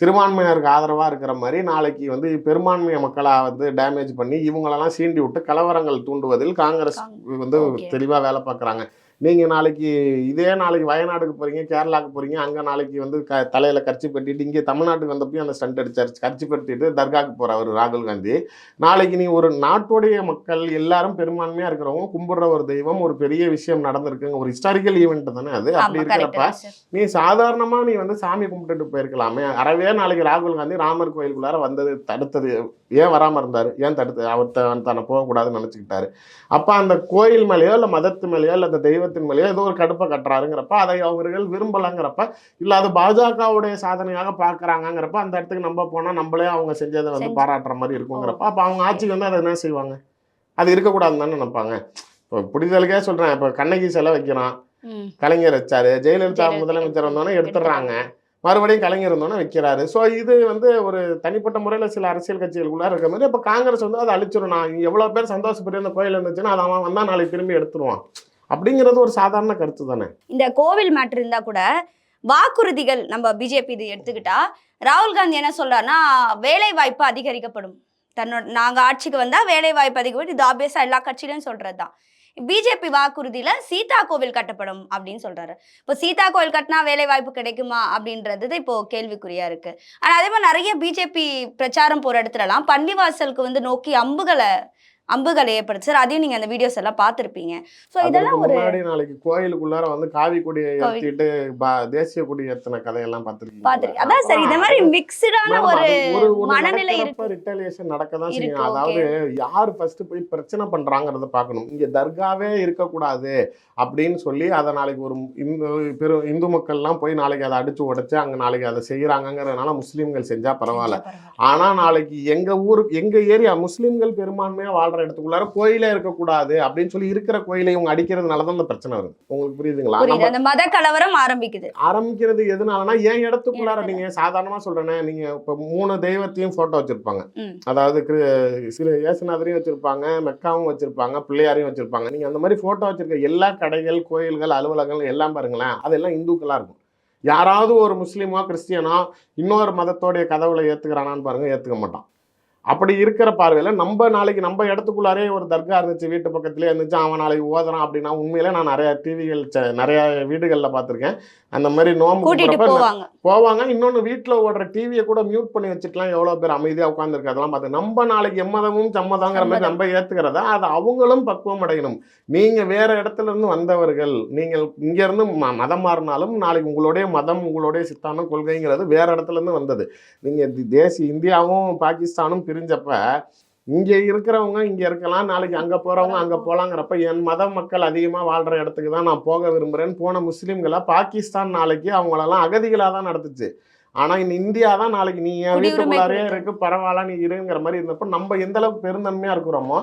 சிறுபான்மையினருக்கு ஆதரவாக இருக்கிற மாதிரி நாளைக்கு வந்து பெரும்பான்மைய மக்களை வந்து டேமேஜ் பண்ணி இவங்களெல்லாம் சீண்டி விட்டு கலவரங்கள் தூண்டுவதில் காங்கிரஸ் வந்து தெளிவாக வேலை பார்க்குறாங்க. நீங்கள் நாளைக்கு நாளைக்கு வயநாடுக்கு போகிறீங்க, கேரளாவுக்கு போகிறீங்க, அங்கே நாளைக்கு வந்து தலையில் கர்ச்சிப் கட்டிட்டு, இங்கே தமிழ்நாட்டுக்கு வந்தப்பையும் அந்த ஸ்டண்ட் அடிச்சார், கர்ச்சிப் கட்டிட்டு தர்காவுக்கு போகிறவர் ராகுல் காந்தி. நாளைக்கு நீ ஒரு நாட்டுடைய மக்கள் எல்லாரும் பெரும்பான்மையாக இருக்கிறவங்க கும்பிடுற ஒரு தெய்வம், ஒரு பெரிய விஷயம் நடந்திருக்குங்க, ஒரு ஹிஸ்டாரிக்கல் ஈவெண்ட் தானே அது. அப்படி இருக்கிறப்ப நீ சாதாரணமாக நீ வந்து சாமி கும்பிட்டுட்டு போயிருக்கலாமே. அறவே நாளைக்கு ராகுல் காந்தி ராமர் கோயிலுக்குள்ளார வந்தது தடுத்தது ஏன் வராமல் இருந்தார், ஏன் தடுத்து அவர் தன்னை போகக்கூடாதுன்னு நினச்சிக்கிட்டாரு. அப்போ அந்த கோயில் மேலேயோ இல்லை மதத்து மேலேயோ இல்லை அந்த தெய்வத்தின் மேலேயோ ஏதோ ஒரு கடுப்பை கட்டுறாருங்கிறப்ப அதை அவர்கள் விரும்பலாங்கிறப்ப, இல்லை அது பாஜகவுடைய சாதனையாக பார்க்குறாங்கிறப்ப அந்த இடத்துக்கு நம்ம போனால் நம்மளே அவங்க செஞ்சதை வந்து பாராட்டுற மாதிரி இருக்குங்கிறப்ப, அப்போ அவங்க ஆட்சிக்கு வந்து அதை என்ன செய்வாங்க, அது இருக்கக்கூடாதுன்னு தானே நினைப்பாங்க. இப்போ புரிதலுக்கே சொல்கிறேன், இப்போ கண்ணகி சிலை வைக்கிறான், கலைஞர் வச்சாரு, ஜெயலலிதா முதலமைச்சர் வந்தோன்னே எடுத்துடுறாங்க, மறுபடியும் கலைஞர் இருந்தோன்னே வைக்கிறாரு. ஸோ இது வந்து ஒரு தனிப்பட்ட முறையில் சில அரசியல் கட்சிகளுக்குள்ளே இருக்கிற மாதிரி. இப்போ காங்கிரஸ் வந்து அதை அழிச்சிடும், நான் எவ்வளோ பேர் சந்தோஷப்பட்டு அந்த கோயில் இருந்துச்சுன்னா அதை அவன் வந்தால் நாளைக்கு திரும்பி எடுத்துருவான் அப்படிங்கிறது ஒரு சாதாரண கருத்து தானே. இந்த கோவில் மேட்ரு இருந்தா கூட வாக்குறுதிகள் நம்ம பிஜேபி இது எடுத்துக்கிட்டா, ராகுல் காந்தி என்ன சொல்றாருன்னா, வேலை வாய்ப்பு அதிகரிக்கப்படும், நாங்க ஆட்சிக்கு வந்தா வேலை வாய்ப்பு அதிகப்படும், இது ஆப்வியஸா எல்லா கட்சியிலும் சொல்றதுதான். பிஜேபி வாக்குறுதியில சீதா கோவில் கட்டப்படும் அப்படின்னு சொல்றாரு. இப்போ சீதா கோவில் கட்டினா வேலை வாய்ப்பு கிடைக்குமா அப்படின்றது இப்போ கேள்விக்குறியா இருக்கு. ஆனா அதே மாதிரி நிறைய பிஜேபி பிரச்சாரம் போற இடத்துலலாம் பள்ளிவாசலுக்கு வந்து நோக்கி அம்புகளை ஏற்படுத்து சார், அதையும் நீங்க அந்த வீடியோஸ் எல்லாம் பார்த்துருப்பீங்க. ஸோ இதெல்லாம் ஒரு நாளைக்கு கோயிலுக்குள்ளார வந்து காவி கொடியை ஏற்றிட்டு தேசிய கொடி ஏற்றின கதையெல்லாம் பார்த்துருக்கீங்க. அதான் சார், இந்த மாதிரி மிக்ஸ்டான ஒரு மனநிலை இருக்கு, ரிட்டலியேஷன் நடக்கதான் செய்யும். அதாவது யார் ஃபர்ஸ்ட் போய் பிரச்சனை பண்றாங்கிறத பார்க்கணும். இங்க தர்காவே இருக்கக்கூடாது அப்படின்னு சொல்லி அதை நாளைக்கு ஒரு இந்து மக்கள்லாம் போய் நாளைக்கு அதை அடிச்சு உடைச்சு அங்கே நாளைக்கு அதை செய்யறாங்கிறதுனால முஸ்லீம்கள் செஞ்சா பரவாயில்ல. ஆனா நாளைக்கு எங்க ஏரியா முஸ்லீம்கள் பெரும்பான்மையா வாழ்ற இடத்துக்குள்ளார கோயிலே இருக்கக்கூடாது அப்படின்னு சொல்லி இருக்கிற கோயிலை இவங்க அடிக்கிறதுனாலதான் இந்த பிரச்சனை வருது. உங்களுக்கு புரியுதுங்களா? அந்த மத கலவரம் ஆரம்பிக்கிறது எதனாலனா, என் இடத்துக்குள்ளார நீங்க சாதாரணமா சொல்றேன்னு, நீங்க இப்ப 3 தெய்வத்தையும் போட்டோ வச்சிருப்பாங்க, அதாவது இயேசுநாதரையும் வச்சிருப்பாங்க, மெக்காவும் வச்சிருப்பாங்க, பிள்ளையாரையும் வச்சிருப்பாங்க. நீங்க அந்த மாதிரி போட்டோ வச்சிருக்க எல்லா கடைகள், கோயில்கள், அலுவலகங்கள் எல்லாம் பாருங்களேன், அதெல்லாம் இந்துக்களா இருக்கும். யாராவது ஒரு முஸ்லீமோ கிறிஸ்டியனோ இன்னொரு மதத்தோடைய கதவுல ஏத்துக்கிறானான்னு பாருங்க, ஏத்துக்க மாட்டான். அப்படி இருக்கிற பார்வையில் நாளைக்கு நம்ம இடத்துக்குள்ளாரே ஒரு தர்கா இருந்துச்சு, வீட்டு பக்கத்துலேயே இருந்துச்சு, அவன் நாளைக்கு ஓதுறான் அப்படின்னா, உண்மையிலே நான் நிறைய டிவிகள் நிறைய வீடுகளில் பார்த்துருக்கேன். அந்த மாதிரி நோம்பு போவாங்க. இன்னொன்று வீட்டில் ஓடுற டிவியை கூட மியூட் பண்ணி வச்சுக்கலாம், எவ்வளோ பேர் அமைதியாக உட்காந்துருக்கு அதெல்லாம் பார்த்து. நம்ம நாளைக்கு எம்மதமும் சம்மதங்கிற மாதிரி நம்ம ஏற்றுக்கிறதா, அது அவங்களும் பக்குவம் அடையணும். நீங்கள் வேற இடத்துல இருந்து வந்தவர்கள், நீங்கள் இங்கேருந்து மதம் மாறினாலும் நாளைக்கு உங்களுடைய மதம், உங்களுடைய சித்தாந்தம், கொள்கைங்கிறது வேற இடத்துல இருந்து வந்தது. நீங்கள் இந்தியாவும் பாகிஸ்தானும் பிரிஞ்சப்ப இங்கே இருக்கிறவங்க இங்கே இருக்கலாம், நாளைக்கு அங்கே போகிறவங்க அங்கே போகலாங்கிறப்ப என் மத மக்கள் அதிகமாக வாழ்கிற இடத்துக்கு தான் நான் போக விரும்புகிறேன்னு போன முஸ்லீம்களை பாகிஸ்தான் நாளைக்கு அவங்களெல்லாம் அகதிகளாக தான் நடத்துச்சு. ஆனால் இந்தியா தான் நாளைக்கு நீ என் வீட்டுக்குள்ளாரே இருக்கு, பரவாயில்ல நீ இருங்கிற மாதிரி இருந்தப்போ நம்ம எந்த அளவுக்கு பெருந்தன்மையாக இருக்கிறோமோ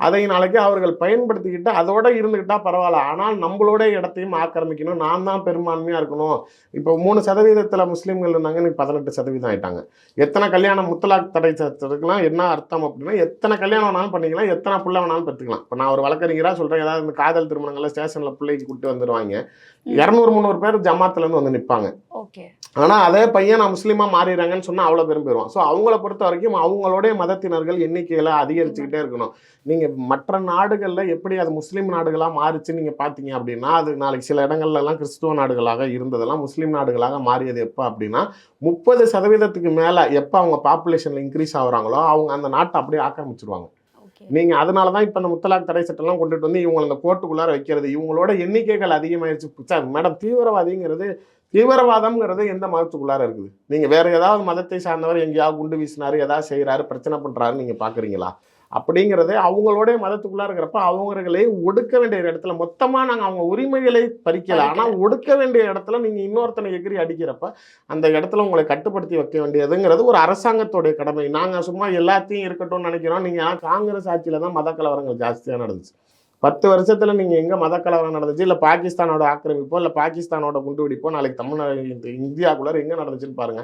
அதை நாளைக்கு அவர்கள் பயன்படுத்திக்கிட்டு அதோட இருந்துக்கிட்டா பரவாயில்ல. ஆனால் நம்மளோட இடத்தையும் ஆக்கிரமிக்கணும், நான் தான் பெரும்பான்மையாக இருக்கணும். இப்போ 3% முஸ்லீம்கள் இருந்தாங்க, இன்னைக்கு 18% ஆயிட்டாங்க. எத்தனை கல்யாணம் முத்தலாக் தடை சட்டத்துக்குலாம் என்ன அர்த்தம் அப்படின்னா, எத்தனை கல்யாணம் வேணாலும் பண்ணிக்கலாம், எத்தனை பிள்ளை வேணாலும் பெற்றுக்கலாம். இப்போ நான் ஒரு வழக்கறிஞராக சொல்கிறேன், ஏதாவது இந்த காதல் திருமணங்கள்ல ஸ்டேஷனில் பிள்ளைக்கு கூப்பிட்டு வந்துடுவாங்க, 200-300 பேர் ஜமாத்துலேருந்து வந்து நிற்பாங்க. ஆனால் அதே பையன் நான் முஸ்லீமா மாறிடுறாங்கன்னு சொன்னால் அவ்வளோ பேரும் போயிடுவான். ஸோ அவங்கள பொறுத்த வரைக்கும் அவங்களுடைய மதத்தினர்கள் எண்ணிக்கையில் அதிகரிச்சுக்கிட்டே இருக்கணும். நீங்கள் மற்ற நாடுகளில் எப்படி அது முஸ்லீம் நாடுகளாக மாறிச்சு நீங்கள் பார்த்தீங்க அப்படின்னா, அது நாளைக்கு சில இடங்கள்லாம் கிறிஸ்துவ நாடுகளாக இருந்ததெல்லாம் முஸ்லீம் நாடுகளாக மாறியது எப்போ அப்படின்னா, 30% மேலே எப்போ அவங்க பாப்புலேஷனில் இன்க்ரீஸ் ஆகுறாங்களோ அவங்க அந்த நாட்டை அப்படியே ஆக்கிரமிச்சிருவாங்க. நீங்க அதனாலதான் இப்ப இந்த முத்தலாக் தடை சட்டம்லாம் கொண்டுட்டு வந்து இவங்க அந்த கோர்ட்டுக்குள்ளார வைக்கிறது, இவங்களோட எண்ணிக்கைகள் அதிகமாயிருச்சு. சார் மேடம், தீவிரவாதம்ங்கிறது எந்த மதத்துக்குள்ளார இருக்குது? நீங்க வேற ஏதாவது மதத்தை சார்ந்தவர் எங்கேயாவது குண்டு வீசினாரு, ஏதாவது செய்யறாரு, பிரச்சனை பண்றாருன்னு நீங்க பாக்குறீங்களா? அப்படிங்கிறதே அவங்களோட மதத்துக்குள்ளா இருக்கிறப்ப அவங்களே ஒடுக்க வேண்டிய இடத்துல மொத்தமா நாங்க அவங்க உரிமைகளை பறிக்கல, ஆனா ஒடுக்க வேண்டிய இடத்துல நீங்க இன்னொருத்தனை எகிரி அடிக்கிறப்ப அந்த இடத்துல உங்களை கட்டுப்படுத்தி வைக்க வேண்டியதுங்கிறது ஒரு அரசாங்கத்தோடைய கடமை. நாங்க சும்மா எல்லாத்தையும் இருக்கட்டும்னு நினைக்கிறோம். நீங்க காங்கிரஸ் ஆட்சியில தான் மத கலவரங்கள் ஜாஸ்தியா நடந்துச்சு. 10 வருஷத்துல நீங்க எங்க மத கலவரம் நடந்துச்சு, இல்ல பாகிஸ்தானோட ஆக்கிரமிப்போ, இல்ல பாகிஸ்தானோட குண்டுவெடிப்போ நாளைக்கு தமிழ்நாடு இந்தியாக்குள்ளார எங்க நடந்துச்சுன்னு பாருங்க.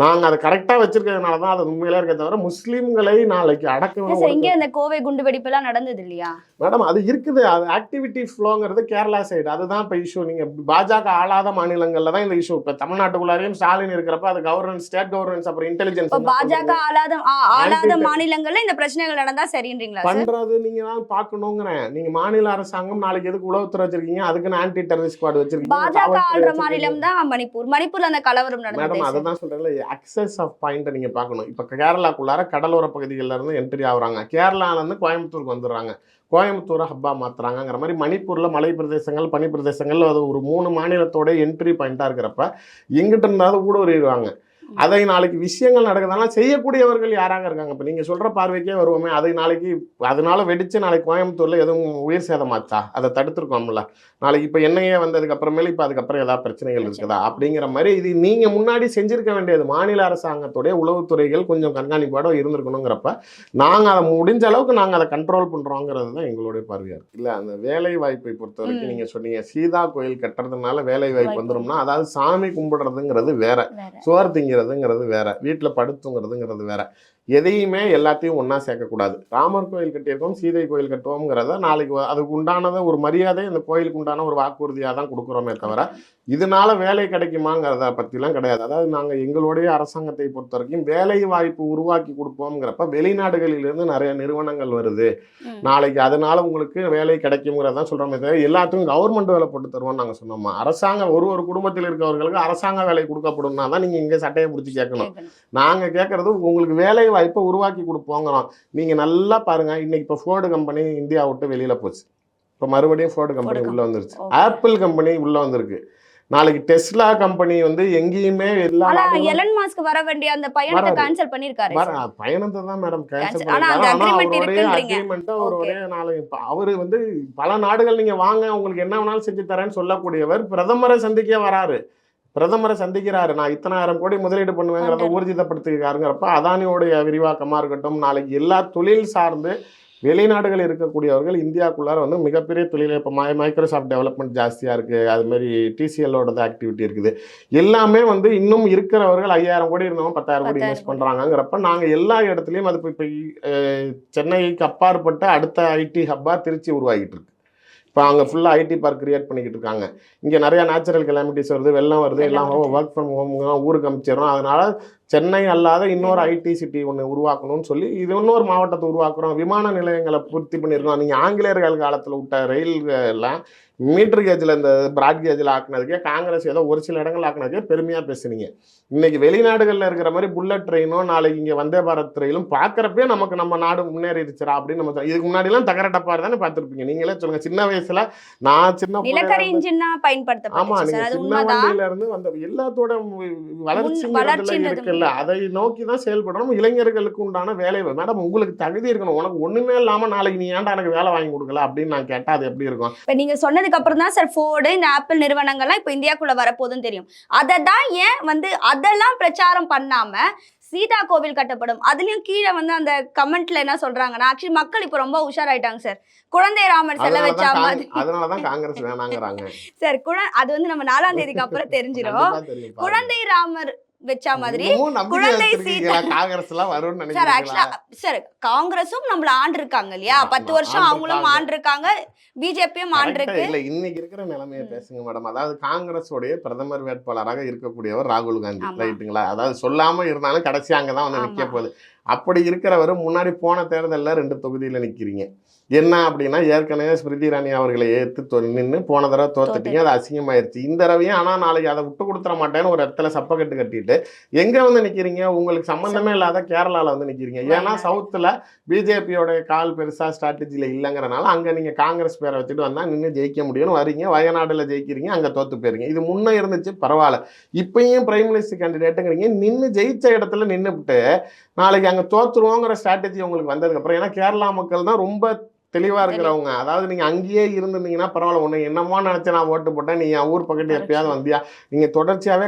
நாங்க அதை கரெக்டா வச்சிருக்கிறதுனாலதான் அது உண்மையிலே இருக்க தவிர முஸ்லீம்களை நாளைக்கு அடக்கணும். இங்க அந்த கோவை குண்டு வெடிப்பு எல்லாம் நடந்தது இல்லையா மேடம்? அது இருக்குது, அது ஆக்டிவிட்டி ஃப்ளோங்கிறது கேரளா சைடு, அதுதான் இப்ப இஷ்யூ. நீங்க பாஜக ஆளாத மாநிலங்கள்ல தான் இந்த இஷ்யூ. இப்ப தமிழ்நாட்டுக்குள்ளாரையும் ஸ்டாலின் இருக்கிறப்ப அது கவர்னன்ஸ், ஸ்டேட் கவர்னன்ஸ், அப்புறம் இன்டெலிஜென்ஸ். பாஜக ஆளாத மாநிலங்கள்ல இந்த பிரச்சனைகள் நடந்தா சரின்றீங்களா பண்றது நீங்க தான் பாக்கணுங்கிறேன். நீங்க மாநில அரசாங்கம் நாளைக்கு எதுக்கு உளவுத்துறை வச்சிருக்கீங்க? அதுக்குன்னு ஆன்டி டெரரிஸ்ட் ஸ்குவாட் வச்சிருக்கீங்க. பாஜக ஆள்ற மாநிலம் தான் மணிப்பூர்ல அந்த கலவரம் நடந்தது. மேடம், அதுதான் சொல்றேன்ல, அக்சஸ் ஆஃப் பாயிண்ட் நீங்க பார்க்கணும். இப்ப கேரளாக்குள்ளார கடலோர பகுதிகளில் இருந்து என்ட்ரி ஆகுறாங்க, கேரளால இருந்து கோயம்புத்தூருக்கு வந்துடுறாங்க, கோயம்புத்தூரை ஹப்பா மாத்துறாங்கிற மாதிரி மணிப்பூர்ல மலை பிரதேசங்கள், பனி பிரதேசங்கள், அது ஒரு 3 மாநிலத்தோட என்ட்ரி பாயிண்டா இருக்கிறப்ப எங்கிட்ட இருந்தாலும் ஊடுருவாங்க. அதை நாளைக்கு விஷயங்கள் நடக்குதுனால செய்யக்கூடியவர்கள் யாராக இருக்காங்க? இப்போ நீங்கள் சொல்கிற பார்வைக்கே வருவோமே, அதை நாளைக்கு அதனால வெடிச்சு நாளைக்கு கோயம்புத்தூரில் எதுவும் உயிர் சேதமாச்சா? அதை தடுத்துருக்கோம்ல. நாளைக்கு இப்போ எண்ணெயே வந்ததுக்கு அப்புறமேல இப்போ அதுக்கப்புறம் ஏதாவது பிரச்சனைகள் இருக்குதா அப்படிங்கிற மாதிரி இது நீங்கள் முன்னாடி செஞ்சிருக்க வேண்டியது. மாநில அரசாங்கத்துடைய உளவுத்துறைகள் கொஞ்சம் கண்காணிப்போட இருந்திருக்கணுங்கிறப்ப நாங்கள் அதை முடிஞ்ச அளவுக்கு நாங்கள் அதை கண்ட்ரோல் பண்ணுறோங்கிறது தான் எங்களுடைய பார்வையாக இருக்குது. இல்லை, அந்த வேலை வாய்ப்பை பொறுத்த வரைக்கும் நீங்கள் சொன்னீங்க சீதா கோயில் கட்டுறதுனால வேலை வாய்ப்பு வந்துடும்னா, அதாவது சாமி கும்பிடுறதுங்கிறது வேற, சோறு திங்கிறதுங்கிறது வேற, வீட்டில் படுத்துங்கிறதுங்கிறது வேற. எதையுமே எல்லாத்தையும் ஒன்றா சேர்க்கக்கூடாது. ராமர் கோயில் கட்டியிருக்கோம், சீதை கோயில் கட்டுவோங்கிறத நாளைக்கு அதுக்கு உண்டானதை ஒரு மரியாதை அந்த கோயிலுக்கு உண்டான ஒரு வாக்குறுதியாக தான் கொடுக்குறோமே தவிர இதனால வேலை கிடைக்குமாங்கிறத பற்றிலாம் கிடையாது. அதாவது நாங்கள் எங்களுடைய அரசாங்கத்தை பொறுத்த வரைக்கும் வேலை வாய்ப்பு உருவாக்கி கொடுப்போங்கிறப்ப வெளிநாடுகளிலிருந்து நிறைய நிறுவனங்கள் வருது, நாளைக்கு அதனால உங்களுக்கு வேலை கிடைக்குங்கிறதான் சொல்கிறோமே தவிர எல்லாத்துக்கும் கவர்மெண்ட் வேலை போட்டு தருவோம்னு நாங்கள் சொன்னோமா? அரசாங்கம் ஒரு குடும்பத்தில் இருக்கவர்களுக்கு அரசாங்க வேலை கொடுக்கப்படும்னா தான் நீங்கள் இங்கே சட்டையை பிடிச்சி கேட்கணும். நாங்கள் கேட்குறது உங்களுக்கு வேலை வாய்ப்பை உருவாக்கி கொடுப்போங்கிறோம். நீங்கள் நல்லா பாருங்க, இன்னைக்கு இப்போ ஃபோர்டு கம்பெனி இந்தியா விட்டு வெளியில் போச்சு, இப்போ மறுபடியும் ஃபோர்டு கம்பெனி உள்ளே வந்துருச்சு, ஆப்பிள் கம்பெனி உள்ளே வந்திருக்கு, நாளைக்கு டெஸ்லா கம்பெனி வந்து எங்கேயுமே எலன் மாஸ்க் வர வேண்டிய அந்த பயணத்தை கேன்சல் பண்ணிருக்காரு. பயணத்தை தான் மேடம் கேன்சல் பண்ணிருக்காரு. அக்ரிமெண்ட்டை ஒரே நாளை அவரு வந்து பல நாடுகள் நீங்க வாங்க உங்களுக்கு என்ன வேணாலும் செஞ்சு தரேன்னு சொல்லக்கூடியவர் பிரதமரை சந்திக்க வராரு, பிரதமரை சந்திக்கிறாரு, நான் இத்தனை 1000 கோடி முதலீடு பண்ணுவேங்கிறத ஊர்ஜிதப்படுத்திருக்காருங்கிறப்ப அதானியோடைய விரிவாக்கமா இருக்கட்டும், நாளைக்கு எல்லா தொழில் சார்ந்து வெளிநாடுகள் இருக்கக்கூடியவர்கள் இந்தியாவுக்குள்ளார வந்து மிகப்பெரிய தொழில். இப்போ மைக்ரோசாஃப்ட் டெவலப்மெண்ட் ஜாஸ்தியாக இருக்குது, அதுமாதிரி டிசிஎல்லோட ஆக்டிவிட்டி இருக்குது. எல்லாமே வந்து இன்னும் இருக்கிறவர்கள் 5000 கோடி இருந்தவங்க 10,000 கோடி இன்வெஸ்ட் பண்ணுறாங்கிறப்ப நாங்கள் எல்லா இடத்துலையும் அது இப்போ சென்னைக்கு அப்பாற்பட்ட அடுத்த ஐடி ஹப்பாக திருச்சி உருவாகிட்டு இருக்கு. இப்போ அங்கே ஃபுல்லாக ஐடி பார்க் கிரியேட் பண்ணிக்கிட்டு இருக்காங்க. இங்கே நிறையா நேச்சுரல் கெலாமிட்டிஸ் வருது, வெள்ளம் வருது, எல்லாம் ஒர்க் ஃப்ரம் ஹோம் ஊருக்கு அமைச்சிடறோம். அதனால சென்னை அல்லாத இன்னொரு ஐடி சிட்டி ஒன்று உருவாக்கணும்னு சொல்லி இது இன்னொரு மாவட்டத்தை உருவாக்குறோம், விமான நிலையங்களை பூர்த்தி பண்ணியிருக்கோம். நீங்கள் ஆங்கிலேயர்கள் காலத்தில் விட்ட ரயில் எல்லாம் மீட்டர் கேஜில் இந்த பிராட் கேஜில் ஆக்குனதுக்கே காங்கிரஸ் ஏதோ ஒரு சில இடங்கள் ஆக்குனதுக்கே பெருமையாக பேசுனீங்க. இன்னைக்கு வெளிநாடுகளில் இருக்கிற மாதிரி புல்லட் ட்ரெயினும் நாளைக்கு இங்கே வந்தே பாரத் ரயிலும் பார்க்குறப்பே நமக்கு நம்ம நாடு முன்னேறிடுச்சுரா அப்படின்னு நம்ம இதுக்கு முன்னாடிலாம் தகர டப்பார் தானே பார்த்துருப்பீங்க. நீங்களே சொல்லுங்க, சின்ன வயசுல நான் சின்ன நிலக்கரி இன்ஜின் ஆமா நீங்க சின்ன வண்டியில இருந்து வந்த எல்லாத்தோட வளர்ச்சி இருக்குல்ல, அதை நோக்கி தான் செயல்படணும். இளைஞர்களுக்கு உண்டான வேலை மேடம் உங்களுக்கு தகுதி இருக்கணும். உனக்கு ஒண்ணுமே இல்லாம நாளைக்கு நீ ஏன்டா எனக்கு வேலை வாங்கி கொடுக்கல அப்படின்னு நான் கேட்டா அது எப்படி இருக்கும்? இப்ப நீங்க சொன்னதுக்கு அப்புறம் தான் சார் ஃபோர்டு இந்த ஆப்பிள் நிறுவனங்கள்லாம் இப்ப இந்தியாக்குள்ள வரப்போகுதுன்னு தெரியும். அதை தான் ஏன் வந்து அதெல்லாம் பிரச்சாரம் பண்ணாம சீதா கோவில் கட்டப்படும் அதுலயும் கீழே வந்து அந்த கமெண்ட்ல என்ன சொல்றாங்கன்னா, ஆக்சுவலி மக்கள் இப்ப ரொம்ப உஷாராயிட்டாங்க சார், குழந்தை ராமர் செல்ல வச்சா மாதிரி. அதனாலதான் காங்கிரஸ் வேணாங்கறாங்க சார். அது வந்து நம்ம 4ஆம் தேதிக்கு அப்புறம் தெரிஞ்சிரும். குழந்தை ராமர் வச்சா மாதிரி குழந்தை சீதா சார் காங்கிரஸும் நம்மள ஆண்டு இருக்காங்க இல்லையா, 10 வருஷம் அவங்களும் ஆண்டு இருக்காங்க, பிஜேபியும் ஆண்டு இருக்கு. இல்ல இன்னைக்கு இருக்கிற நிலைமையை பேசுங்க மேடம். அதாவது காங்கிரஸோடைய பிரதமர் வேட்பாளராக இருக்கக்கூடியவர் ராகுல் காந்தி, ரைட்டுங்களா? அதாவது சொல்லாம இருந்தாலும் கடைசி அங்கதான் வந்து நிக்க போகுது. அப்படி இருக்கிறவர் முன்னாடி போன தேர்தலில் 2 தொகுதியில நிக்கிறீங்க, என்ன அப்படின்னா ஏற்கனவே ஸ்மிருதி இரானி அவர்களை ஏற்று நின்று போன தடவை தோத்துட்டீங்க, அது அசிங்கமாயிருச்சு. இந்த தடவையும் ஆனால் நாளைக்கு அதை விட்டு கொடுத்துட மாட்டேன்னு ஒரு இடத்துல சப்பக்கட்டு கட்டிட்டு எங்கே வந்து நிற்கிறீங்க? உங்களுக்கு சம்மந்தமே இல்லாத கேரளாவில் வந்து நிற்கிறீங்க. ஏன்னா சவுத்தில் பிஜேபியோட கால் பெருசாக ஸ்ட்ராட்டஜியில் இல்லைங்கிறனால அங்கே நீங்கள் காங்கிரஸ் பேரை வச்சுட்டு வந்தால் நின்று ஜெயிக்க முடியும்னு வரீங்க. வயநாடுல ஜெயிக்கிறீங்க, அங்கே தோத்து போயிருங்க. இது முன்னே இருந்துச்சு, பரவாயில்ல. இப்பயும் பிரைம் மினிஸ்டர் கேண்டிடேட்டுங்கிறீங்க, நின்று ஜெயிச்ச இடத்துல நின்றுவிட்டு நாளைக்கு அங்கே தோத்துருவோங்கிற ஸ்ட்ராட்டஜி உங்களுக்கு வந்ததுக்கப்புறம், ஏன்னா கேரளா மக்கள் தான் ரொம்ப தெளிவா இருக்கிறவங்க. அதாவது நீங்க அங்கேயே இருந்திருந்தீங்கன்னா பரவாயில்ல, ஒண்ணு என்னமோ நினைச்சு நான் ஓட்டு போட்டேன், நீ என் ஊர் பக்கத்து எப்பயாவது வந்தியா? நீங்க தொடர்ச்சியாவே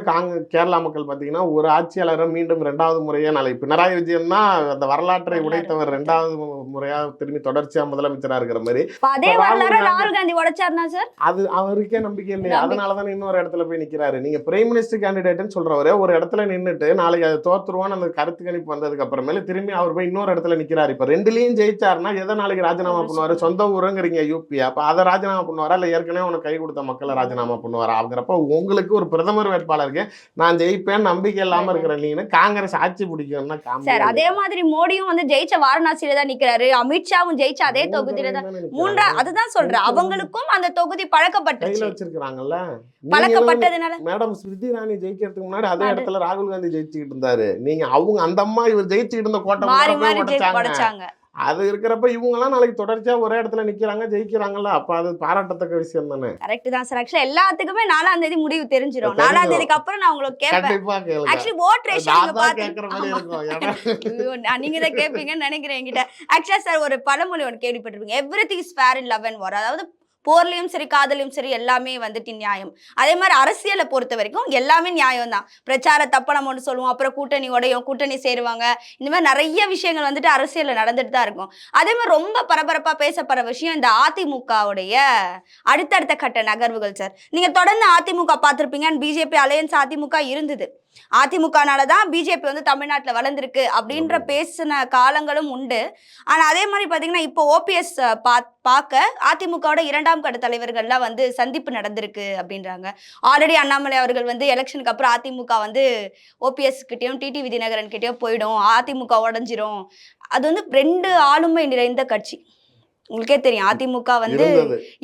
கேரளா மக்கள் பாத்தீங்கன்னா ஒரு ஆட்சியாளரை மீண்டும் 2வது முறையா, நாளைக்கு பினராயி விஜயன் தான் அந்த வரலாற்றை உடைத்தவர், 2வது முறையா திரும்பி தொடர்ச்சியா முதலமைச்சரா இருக்கிற மாதிரி. அதே வரலாறு ராகுல் காந்தி உடைச்சாருனா சார், அது அவருக்கே நம்பிக்கை இல்லையா? அதனாலதான் இன்னொரு இடத்துல போய் நிக்கிறாரு. நீங்க பிரைம் மினிஸ்டர் கேண்டிடேட்னு சொல்றவரு ஒரு இடத்துல நின்றுட்டு நாளைக்கு அதை தோத்துருவான்னு அந்த கருத்து கணிப்பு வந்ததுக்கு அப்புறமேல திரும்பி அவர் போய் இன்னொரு இடத்துல நிக்கிறாரு. இப்ப 2லயும் ஜெயிச்சாருன்னா எதை நாளைக்கு ராஜினாமா பண்ணுவாரு? சொந்த ஊருங்கிறீங்க யூபி, அப்ப அதை ராஜினாமா பண்ணுவாரா இல்ல ஏற்கனவே உனக்கு கை கொடுத்த மக்களை ராஜினாமா பண்ணுவாரா? அப்படிங்கிறப்ப உங்களுக்கு ஒரு பிரதமர் வேட்பாளருக்கு நான் ஜெயிப்பேன் நம்பிக்கை இல்லாம இருக்கிற நீங்க காங்கிரஸ் ஆட்சி பிடிக்கும்னா சார், அதே மாதிரி மோடியும் வந்து ஜெயிச்ச வாரணாசியில தான் நிக்கிறாரு, அமித்ஷாவும் ஜெயிச்ச அதே தொகுதியில தான் அதுதான் சொல்றேன். அவங்களுக்கும் அந்த தொகுதி பழக்கப்பட்டு வச்சிருக்காங்கல்ல, பழக்கப்பட்டதுனால. மேடம் ஸ்மிருதி இரானி ஜெயிக்கிறதுக்கு முன்னாடி அதே இடத்துல ராகுல் காந்தி ஜெயிச்சுக்கிட்டு இருந்தாரு. நீங்க அவங்க அந்த அம்மா இவர் ஜெயிச்சுக்கிட்டு இருந்த கோட்டை உடைச்சாங்க. அது இருக்கிறப்ப இவங்க எல்லாம் நாளைக்கு தொடர்ச்சியா ஒரே இடத்துல நிக்கிறாங்க, ஜெயிக்கிறாங்கல்ல, அப்ப அது பாராட்டத்தக்க விஷயம் தானே. கரெக்ட் தான் சார். ஆக்சுவலா எல்லாத்துக்குமே 4ஆம் தேதி முடிவு தெரிஞ்சிரும். 4ஆம் தேதிக்கு அப்புறம் நான் உங்களுக்கு கேட்பேன். ஆக்சுவலி ஓட் ரேஷியோ நீங்க தான் கேட்பீங்கன்னு நினைக்கிறேன் என்கிட்ட. ஆக்சுவலா சார் ஒரு பழமொழி ஒன்று கேள்விப்பட்டிருப்பீங்க, everything is fair in love and war. அதாவது போர்லயும் சரி காதலையும் சரி எல்லாமே வந்துட்டு நியாயம். அதே மாதிரி அரசியலை பொறுத்த வரைக்கும் எல்லாமே நியாயம் தான். பிரச்சார தப்ப நம்ம ஒன்று சொல்லுவோம், அப்புறம் கூட்டணி உடையும், கூட்டணி சேருவாங்க, இந்த மாதிரி நிறைய விஷயங்கள் வந்துட்டு அரசியல்ல நடந்துட்டு தான் இருக்கும். அதே மாதிரி ரொம்ப பரபரப்பா பேசப்படுற விஷயம் இந்த அதிமுகவுடைய அடுத்தடுத்த கட்ட நகர்வுகள் சார். நீங்க தொடர்ந்து அதிமுக பார்த்திருப்பீங்க, பிஜேபி அலையன்ஸ் அதிமுக இருந்தது. அதிமுகனாலதான் பிஜேபி வந்து தமிழ்நாட்டில் வளர்ந்துருக்கு அப்படின்ற பேசின காலங்களும் உண்டு. ஆனா அதே மாதிரி பாத்தீங்கன்னா இப்போ ஓபிஎஸ் பார்க்க அதிமுகவோட 2ஆம் கட்ட தலைவர்கள்லாம் வந்து சந்திப்பு நடந்திருக்கு அப்படின்றாங்க. ஆல்ரெடி அண்ணாமலை அவர்கள் வந்து எலெக்ஷனுக்கு அப்புறம் அதிமுக வந்து ஓபிஎஸ் கிட்டயும் டிடிவி தினகரன் கிட்டயும் போயிடும், அதிமுக உடஞ்சிரும். அது வந்து 2 ஆளுமை நிறைந்த கட்சி. உங்களுக்கே தெரியும் அதிமுக வந்து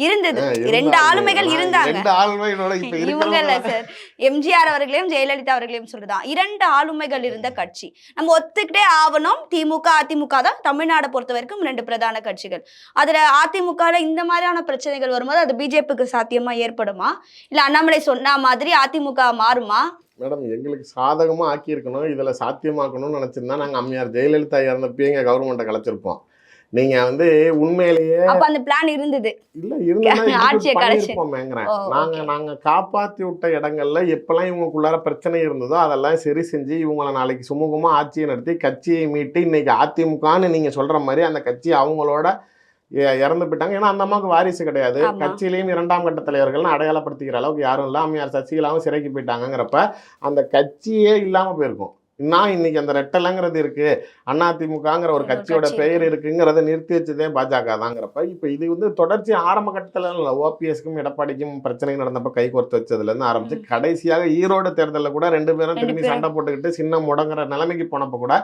இருந்தது, 2 ஆளுமைகள் இருந்தாங்க. இவங்க இல்ல சார், எம்ஜிஆர் அவர்களையும் ஜெயலலிதா அவர்களையும் சொல்றதான் 2 ஆளுமைகள் இருந்த கட்சி. நம்ம ஒத்துக்கிட்டே ஆகணும். திமுக அதிமுக தான் தமிழ்நாடை பொறுத்த வரைக்கும் 2 பிரதான கட்சிகள். அதுல அதிமுக இந்த மாதிரியான பிரச்சனைகள் வரும்போது அது பிஜேபிக்கு சாத்தியமா ஏற்படுமா, இல்ல அண்ணாமலை சொன்ன மாதிரி அதிமுக மாறுமா? மேடம், எங்களுக்கு சாதகமா ஆக்கி இருக்கணும், இதுல சாத்தியமாக்கணும்னு நினைச்சிருந்தா நாங்க அம்மையார் ஜெயலலிதா இறந்தப்ப எங்க கவர்மெண்ட்டை கலைச்சிருப்போம். நீங்க வந்து உண்மையிலேயே அப்ப அந்த பிளான் இருந்தது இல்ல, இருந்திருப்போமேங்கிறேன். நாங்க காப்பாத்தி விட்ட இடங்கள்ல எப்பெல்லாம் இவங்களுக்குள்ளார பிரச்சனை இருந்ததோ அதெல்லாம் சரி செஞ்சு இவங்களை நாளைக்கு சுமூகமா ஆட்சியை நடத்தி கட்சியை மீட்டு இன்னைக்கு அதிமுகன்னு நீங்க சொல்ற மாதிரி அந்த கட்சி அவங்களோட இறந்து போயிட்டாங்க. ஏன்னா அந்த அம்மாவுக்கு வாரிசு கிடையாது, கட்சியிலையும் 2ஆம் கட்ட தலைவர்கள்னு அடையாளப்படுத்திக்கிற அளவுக்கு யாரும் இல்லை. அம்மையார் சசிகலாவும் சிறைக்கு போயிட்டாங்கிறப்ப அந்த கட்சியே இல்லாம போயிருக்கும். நான் இன்னைக்கு அந்த ரெட்டலைங்கிறது இருக்கு, அதிமுகங்கிற ஒரு கட்சியோட பெயர் இருக்குங்கிறத நிறுத்தி வச்சதே பாஜக தாங்கிறப்ப இப்போ இது வந்து தொடர்ச்சி ஆரம்ப கட்டத்துல ஓபிஎஸ்க்கும் எடப்பாடிக்கும் பிரச்சனை நடந்தப்ப கை கோர்த்து வச்சதுல இருந்து ஆரம்பிச்சு கடைசியாக ஈரோடு தேர்தலில் கூட 2 பேரும் திரும்பி சண்டை போட்டுக்கிட்டு சின்ன முடங்குற நிலைமைக்கு போனப்ப கூட